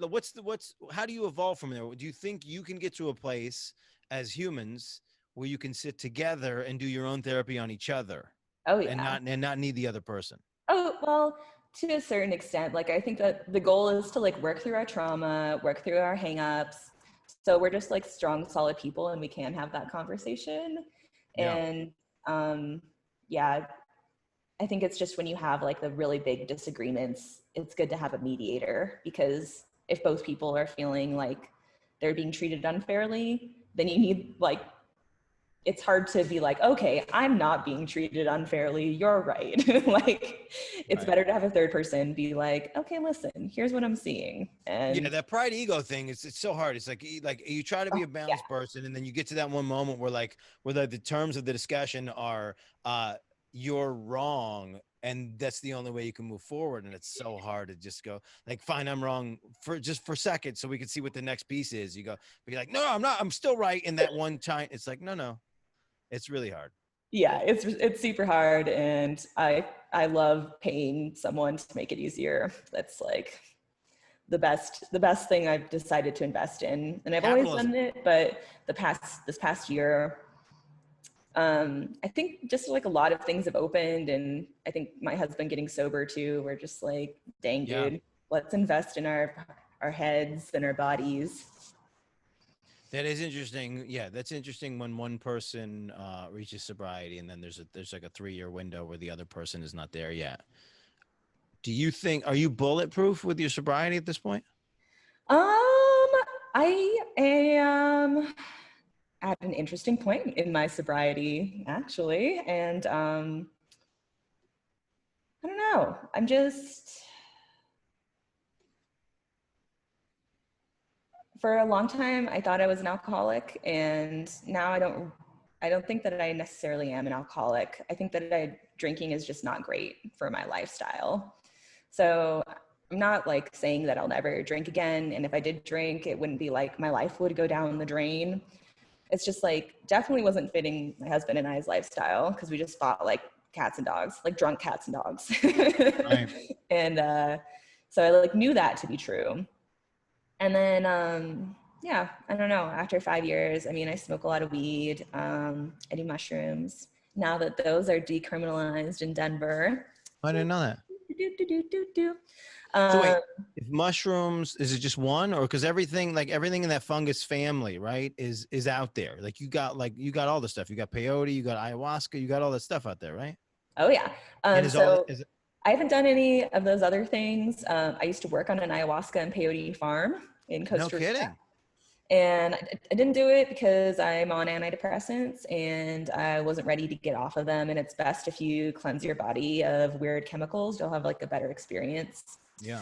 how do you evolve from there? Do you think you can get to a place as humans where you can sit together and do your own therapy on each other? Oh yeah. And not need the other person? Oh, well, to a certain extent. Like, I think that the goal is to like work through our trauma, work through our hangups. So we're just like strong, solid people, and we can have that conversation. Yeah. And yeah, I think it's just when you have like the really big disagreements, it's good to have a mediator, because if both people are feeling like they're being treated unfairly, then you need like, it's hard to be like, okay, I'm not being treated unfairly, you're right. Like, it's better to have a third person be like, okay, listen, here's what I'm seeing. And yeah, that pride ego thing, it's so hard. It's like you try to be a balanced person, and then you get to that one moment where the terms of the discussion are you're wrong, and that's the only way you can move forward. And it's so hard to just go like, fine, I'm wrong for seconds, so we can see what the next piece is. You go be like, no, I'm not, I'm still right in that one time. It's like, no, it's really hard. Yeah, it's super hard, and I love paying someone to make it easier. That's like the best thing I've decided to invest in, and I've always done it. But this past year, I think just like a lot of things have opened, and I think my husband getting sober too. We're just like, dang, dude, let's invest in our heads and our bodies. That is interesting. Yeah, that's interesting when one person reaches sobriety, and then there's like a 3-year window where the other person is not there yet. Do you think, are you bulletproof with your sobriety at this point? I am at an interesting point in my sobriety, actually, and I don't know. I'm just, for a long time, I thought I was an alcoholic, and now I don't think that I necessarily am an alcoholic. I think that drinking is just not great for my lifestyle. So I'm not like saying that I'll never drink again. And if I did drink, it wouldn't be like my life would go down the drain. It's just like, definitely wasn't fitting my husband and I's lifestyle, because we just fought like cats and dogs, like drunk cats and dogs. Right. And so I like knew that to be true. And then, yeah, I don't know, after 5 years, I mean, I smoke a lot of weed. I do mushrooms. Now that those are decriminalized in Denver. I didn't know that. So wait, if mushrooms, is it just one, or because everything in that fungus family, right, is out there? Like you got all the stuff. You got peyote, you got ayahuasca, you got all that stuff out there, right? Oh yeah. I haven't done any of those other things. I used to work on an ayahuasca and peyote farm in Costa Rica. No kidding. And I didn't do it because I'm on antidepressants and I wasn't ready to get off of them. And it's best if you cleanse your body of weird chemicals. You'll have like a better experience. Yeah.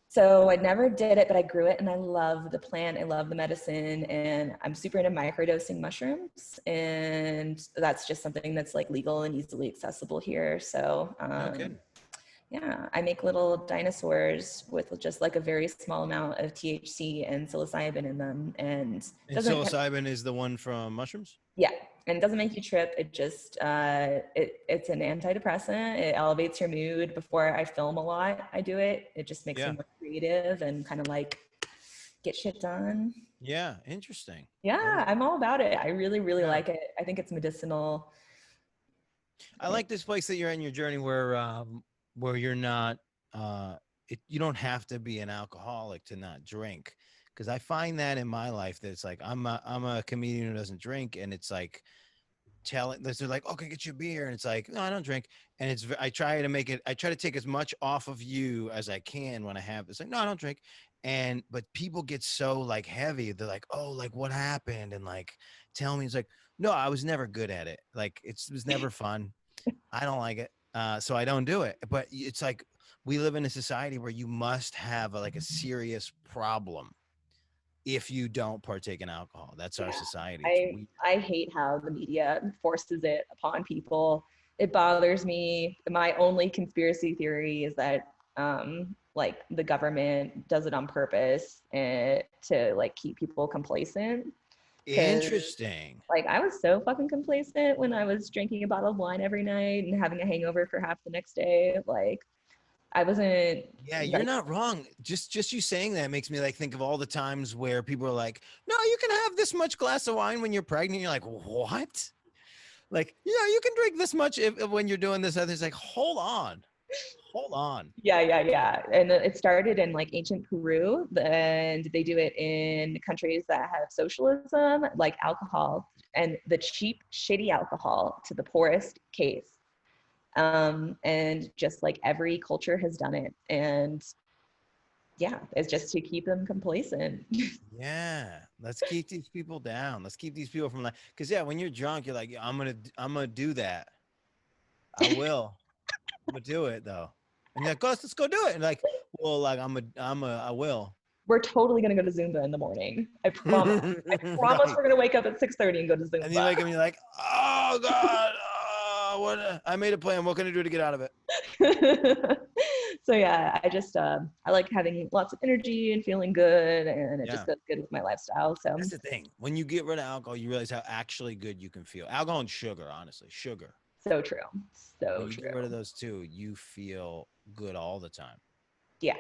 So I never did it, but I grew it, and I love the plant. I love the medicine, and I'm super into microdosing mushrooms. And that's just something that's like legal and easily accessible here. So, yeah, I make little dinosaurs with just like a very small amount of THC and psilocybin in them. And psilocybin is the one from mushrooms? Yeah, and it doesn't make you trip. It just, it's an antidepressant. It elevates your mood. Before I film a lot, I do it. It just makes me more creative and kind of like get shit done. Yeah, interesting. Yeah, I'm all about it. I really, really like it. I think it's medicinal. I like this place that you're in your journey where you're not, you don't have to be an alcoholic to not drink. Because I find that in my life that it's like, I'm a comedian who doesn't drink, and it's like, telling this, they're like, okay, get you a beer. And it's like, no, I don't drink. And I try to make it, I try to take as much off of you as I can when I have, it's like, no, I don't drink. But people get so like heavy. They're like, oh, like what happened? And like, tell me, it's like, no, I was never good at it. Like it was never fun. I don't like it. So I don't do it. But it's like, we live in a society where you must have like a serious problem if you don't partake in alcohol. That's our Yeah. society. It's weird. I hate how the media forces it upon people. It bothers me. My only conspiracy theory is that like the government does it on purpose and to like keep people complacent. Interesting. Like I was so fucking complacent when I was drinking a bottle of wine every night and having a hangover for half the next day. Like I wasn't Yeah, you're like, not wrong. Just you saying that makes me like think of all the times where people are like, "No, you can have this much glass of wine when you're pregnant." You're like, "What?" Like, yeah, you can drink this much if when you're doing this. Other, it's like, hold on, hold on. yeah. And it started in like ancient Peru, and they do it in countries that have socialism, like alcohol and the cheap, shitty alcohol to the poorest case. And just like every culture has done it. And yeah, it's just to keep them complacent. Yeah, let's keep these people down. Let's keep these people from like, because yeah, when you're drunk, you're like, yeah, I'm gonna do that. I will. I'm gonna do it though. And you're like, let's go do it. And like, well, like I will. We're totally gonna go to Zumba in the morning. I promise. I promise Right. we're gonna wake up at 6:30 and go to And you Zumba. wake up and you're like, oh God, what? I made a plan. What can I do to get out of it? So yeah, I like having lots of energy and feeling good, and it Yeah. just goes good with my lifestyle. So That's the thing. When you get rid of alcohol, you realize how actually good you can feel. Alcohol and sugar, honestly, sugar. so true. So When you get rid of true. those two, you feel good all the time. Yeah.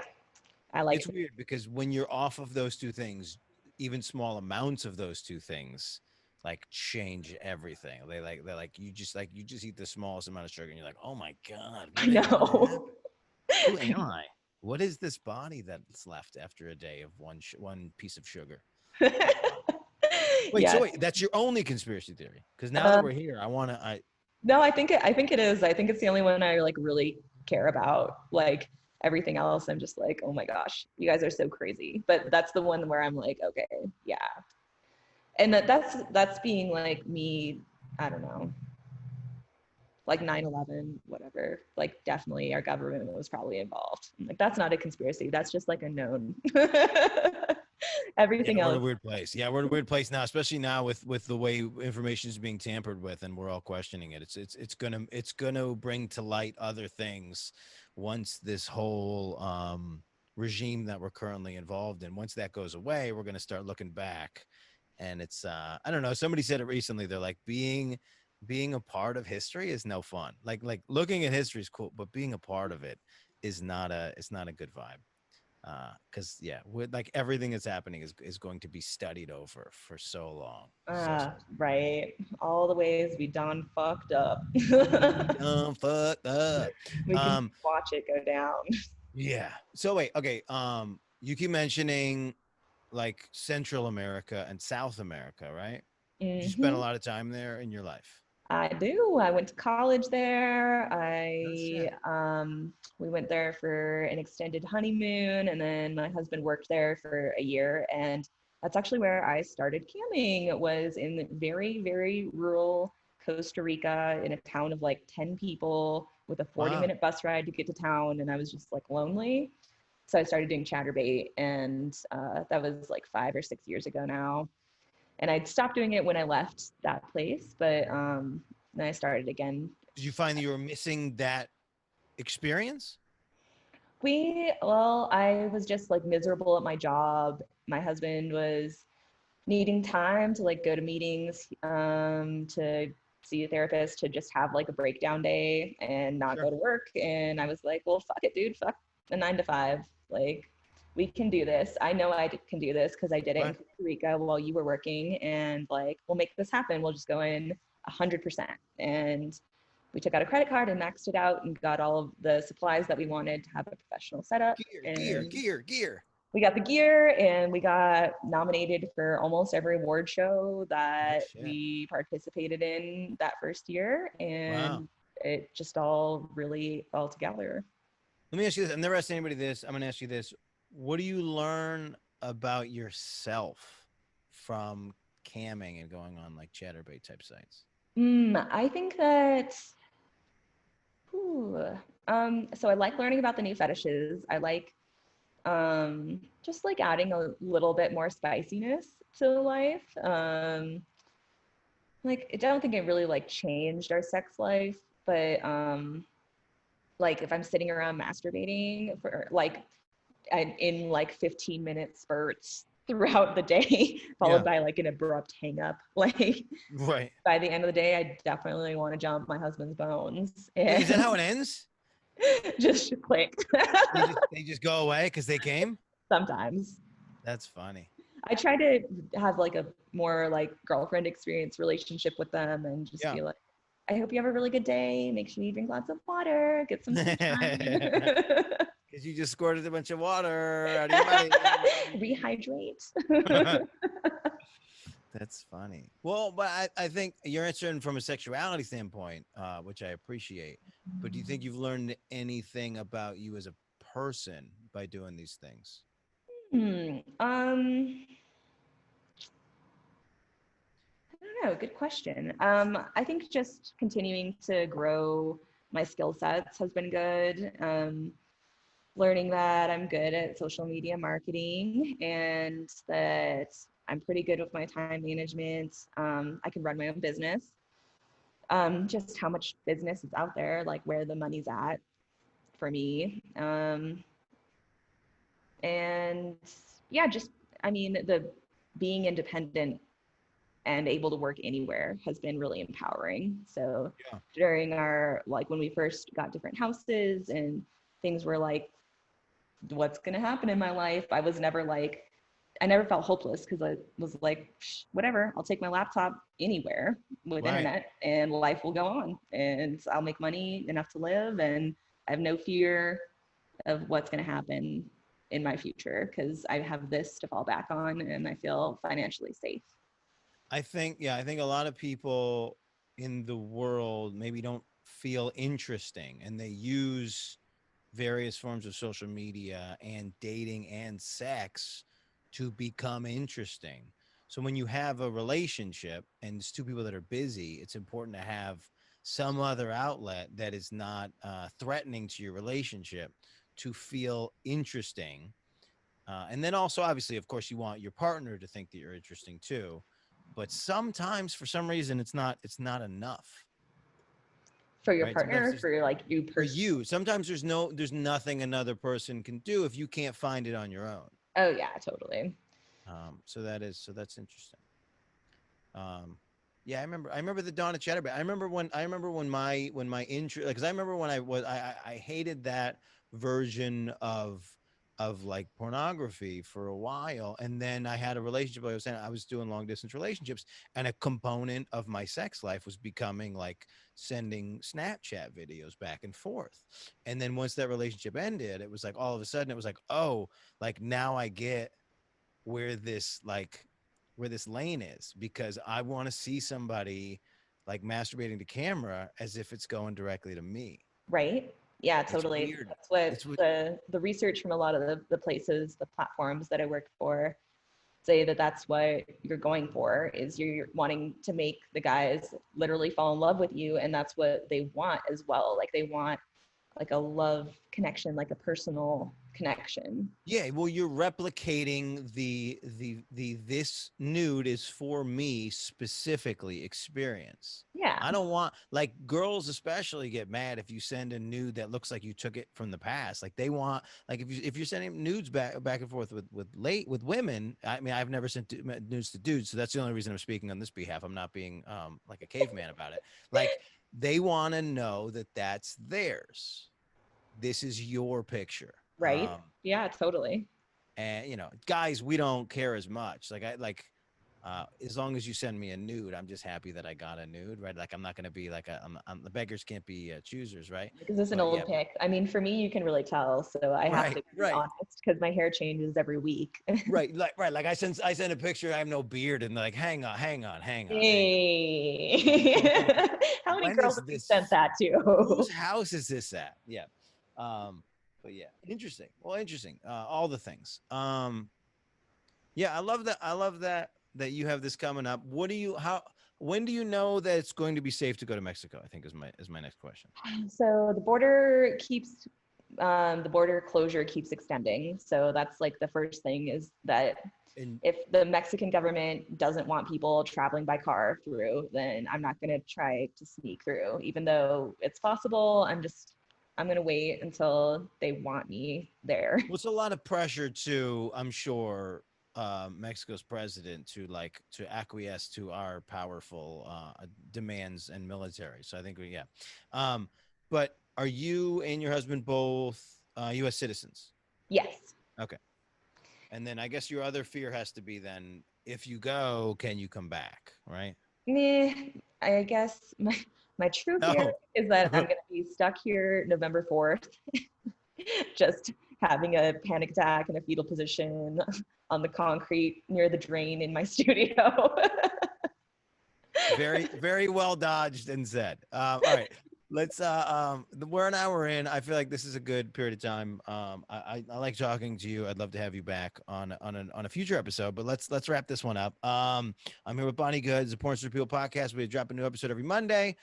I like It's weird because when you're off of those two things, even small amounts of those two things like change everything. They're like you just eat the smallest amount of sugar and you're like, oh my God, I what happened? know. Who am I? What is this body that's left after a day of one piece of sugar? Wait, Yeah. so wait, that's your only conspiracy theory? Because now that Um, we're here, I no, I think it is. I think it's the only one I like really care about. Like everything else, I'm just like, oh my gosh, you guys are so crazy. But that's the one where I'm like, okay, yeah. And that's being like me, I don't know, like 9/11, whatever. Like definitely our government was probably involved. I'm like that's not a conspiracy. That's just like a known. yeah, Everything we're in a else. weird place. Yeah, we're in a weird place now, especially now with the way information is being tampered with, and we're all questioning it. It's gonna bring to light other things once this whole regime that we're currently involved in. Once that goes away, we're gonna start looking back, and it's I don't know. Somebody said it recently. They're like being a part of history is no fun. Like looking at history is cool, but being a part of it is not a it's not a good vibe. Because yeah, like everything that's happening is going to be studied over for so long. So Right. All the ways we done fucked up. we done fucked up. We can Um, watch it go down. yeah. So wait, okay. You keep mentioning like Central America and South America, right? You spent a Hmm. lot of time there in your life. I do. I went to college there. No shit. We went there for an extended honeymoon, and then my husband worked there for a year, and that's actually where I started camming. It was in very, very rural Costa Rica in a town of like 10 people with a 40 Wow. minute bus ride to get to town, and I was just like lonely. So I started doing chatterbait, and that was like 5 or 6 years ago now. And I'd stopped doing it when I left that place, but then I started again. Did you find that you were missing that experience? Well, I was just like miserable at my job. My husband was needing time to like go to meetings, to see a therapist, to just have like a breakdown day and not Sure. go to work. And I was like, well, fuck it, dude. Fuck the 9 to 5. Like, we can do this. I know I can do this because I did it in Right. Costa Rica while you were working. And like, we'll make this happen. We'll just go in 100%. And we took out a credit card and maxed it out and got all of the supplies that we wanted to have a professional setup. Gear, gear, And gear, gear. we got the gear, and we got nominated for almost every award show No that shit. we participated in that first year, Wow. and it just all really fell together. Let me ask you this. I've never asked anybody this. I'm going to ask you this. What do you learn about yourself from camming and going on like Chatterbait type sites? I think that, whew, so I like learning about the new fetishes. I like just like adding a little bit more spiciness to life. Like I don't think it really like changed our sex life, but like if I'm sitting around masturbating for like in like 15-minute spurts throughout the day, followed Yeah. by like an abrupt hang up, like Right. by the end of the day, I definitely want to jump my husband's bones Is that and how it ends? just click. They just go away because they came? Sometimes That's funny. I try to have like a more like girlfriend experience relationship with them and just Yeah. be like, I hope you have a really good day. Make sure you drink lots of water, get some sunshine, Because you just squirted a bunch of water out of your body. rehydrate. That's funny. Well, but I think you're answering from a sexuality standpoint, which I appreciate. But do you think you've learned anything about you as a person by doing these things? Hmm. I don't know. Good question. I think just continuing to grow my skill sets has been good. Learning that I'm good at social media marketing and that I'm pretty good with my time management. I can run my own business. Just how much business is out there, like where the money's at for me. And yeah, just, I mean, the being independent and able to work anywhere has been really empowering. So Yeah. during our, like when we first got different houses and things were like, what's going to happen in my life? I was never like, I never felt hopeless because I was like, whatever, I'll take my laptop anywhere with Right. internet and life will go on and I'll make money enough to live. And I have no fear of what's going to happen in my future because I have this to fall back on and I feel financially safe. I think a lot of people in the world maybe don't feel interesting and they use various forms of social media and dating and sex to become interesting. So when you have a relationship and it's two people that are busy, it's important to have some other outlet that is not threatening to your relationship to feel interesting. And then also, obviously, of course, you want your partner to think that you're interesting too. But sometimes, for some reason, it's not enough, For your right? Sometimes partner, there's for like you for personally. you. Sometimes there's nothing another person can do if you can't find it on your own. Oh yeah, totally. So that's interesting. Um, yeah, I remember the dawn of Chatterbait. I remember when my intro, because I remember when I hated that version of like pornography for a while, and then I had a relationship. Like I was saying, I was doing long distance relationships, and a component of my sex life was becoming like sending Snapchat videos back and forth. And then once that relationship ended, it was like all of a sudden it was like, oh, like now I get where this lane is, because I want to see somebody like masturbating to camera as if it's going directly to me. Right? Yeah, It's totally. weird. That's what It's what the research from a lot of the places, the platforms that I work for say that that's what you're going for is you're wanting to make the guys literally fall in love with you and that's what they want as well. Like they want like a love connection, like a personal connection. Yeah, well, you're replicating the this nude is for me specifically experience. Yeah. I don't want, like, girls especially get mad if you send a nude that looks like you took it from the past. Like they want, like if you're sending nudes back and forth with women. I mean, I've never sent nudes to dudes, so that's the only reason I'm speaking on this behalf. I'm not being like a caveman about it. Like they want to know that that's theirs. This is your picture. Right. Yeah, totally. And guys, we don't care as much. Like as long as you send me a nude, I'm just happy that I got a nude, right? Like I'm not gonna be like the beggars can't be choosers, right? Is this an But yeah, old pic? I mean, for me, you can really tell. So I have to be right. honest because my hair changes every week. Right. Like I send a picture. I have no beard, and they're like, hang on. Hey. How many When girls is have you this? sent that to? Whose house is this at? Yeah. But yeah, interesting. Well, interesting. All the things. Yeah, I love that. I love that you have this coming up. What do you how? When do you know that it's going to be safe to go to Mexico? I think is my next question. So the border closure keeps extending. So that's like the first thing is that And if the Mexican government doesn't want people traveling by car through, then I'm not going to try to sneak through, even though it's possible. I'm going to wait until they want me there. what's a lot of pressure to, I'm sure, Mexico's president to acquiesce to our powerful demands and military. So I think yeah. But are you and your husband both U.S. citizens? Yes. Okay. And then I guess your other fear has to be then if you go, can you come back? Right? I guess my true fear No. is that I'm going to be stuck here November 4th, just having a panic attack in a fetal position on the concrete near the drain in my studio. Very, very well dodged and said. All right. Let's we're an hour in. I feel like this is a good period of time. I like talking to you. I'd love to have you back on a future episode, but let's wrap this one up. I'm here with Bonni Goods, the Porn Star People podcast. We drop a new episode every Monday.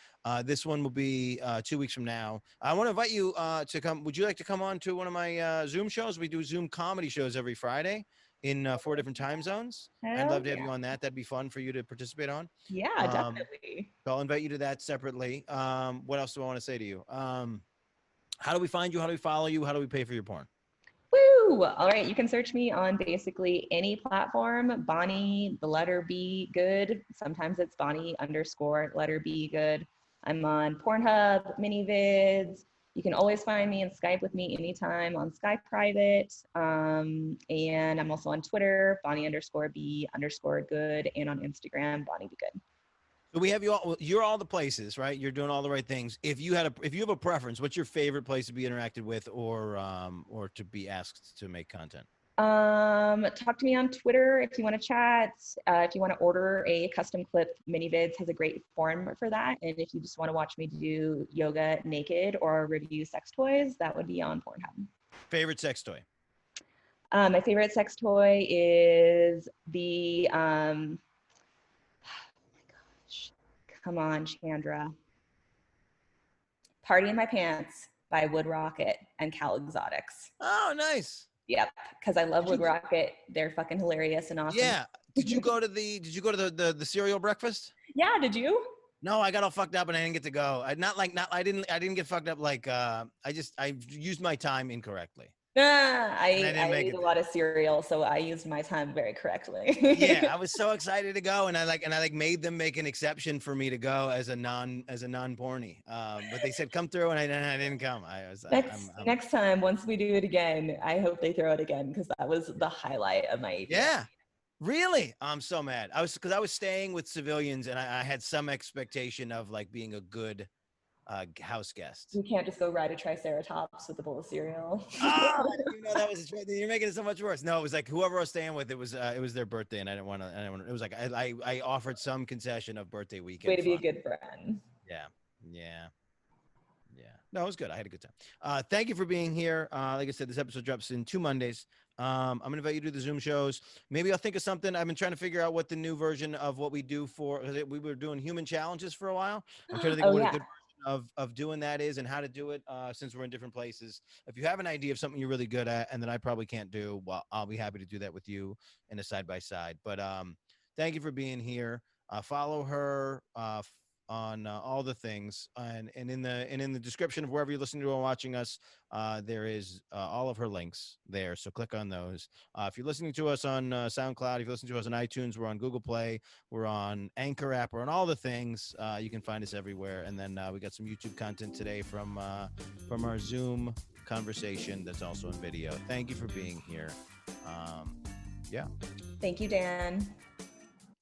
This one will be 2 weeks from now. I want to invite you to come. Would you like to come on to one of my Zoom shows? We do Zoom comedy shows every Friday in 4 different time zones. I'd love to have you on that. That'd be fun for you to participate on. Yeah, definitely. So I'll invite you to that separately. What else do I want to say to you? How do we find you? How do we follow you? How do we pay for your porn? Woo! All right, you can search me on basically any platform. Bonni, the letter B, good. Sometimes it's Bonni _ letter B, good. I'm on Pornhub, MiniVids. You can always find me and Skype with me anytime on Skype Private. And I'm also on Twitter, Bonni _B _good, and on Instagram, Bonni Be Good. So we have you all. You're all the places, right? You're doing all the right things. If you have a preference, what's your favorite place to be interacted with, or to be asked to make content? Talk to me on Twitter if you want to chat. If you want to order a custom clip, MiniVids has a great form for that. And if you just want to watch me do yoga naked or review sex toys, that would be on Pornhub. Favorite sex toy? My favorite sex toy is the come on, Chandra. Party in My Pants by Wood Rocket and Cal Exotics. Oh, nice. Yep, because I love Wood Rocket. They're fucking hilarious and awesome. Yeah. Did you go to the cereal breakfast? Yeah, did you? No, I got all fucked up and I didn't get to go. I didn't get fucked up like I used my time incorrectly. I ate a lot of cereal, so I used my time very correctly. Yeah, I was so excited to go, and I made them make an exception for me to go as a non porny. But they said come through, and I didn't come. Next time, once we do it again, I hope they throw it again because that was the highlight of my evening. Yeah. Really? I'm so mad. I was staying with civilians, and I had some expectation of like being a good house guest. You can't just go ride a Triceratops with a bowl of cereal. Oh, you know that was you're making it so much worse. No, it was like whoever I was staying with. It was their birthday, and I didn't want to. It was like I offered some concession of birthday weekend. Way to be a good friend. Yeah. No, it was good. I had a good time. Thank you for being here. Like I said, this episode drops in 2 Mondays. I'm gonna invite you to the Zoom shows. Maybe I'll think of something. I've been trying to figure out what the new version of what we do we were doing human challenges for a while. I'm trying to think of what a good of doing that is and how to do it since we're in different places. If you have an idea of something you're really good at and that I probably can't do, well, I'll be happy to do that with you in a side-by-side. But thank you for being here. Follow her on all the things and in the description of wherever you're listening to or watching us, there is all of her links there, so click on those. If you're listening to us on SoundCloud, if you're listening to us on iTunes, we're on Google Play, we're on Anchor app, we're on all the things. You can find us everywhere. And then we got some YouTube content today from our Zoom conversation that's also in video. Thank you for being here. Yeah, thank you, Dan.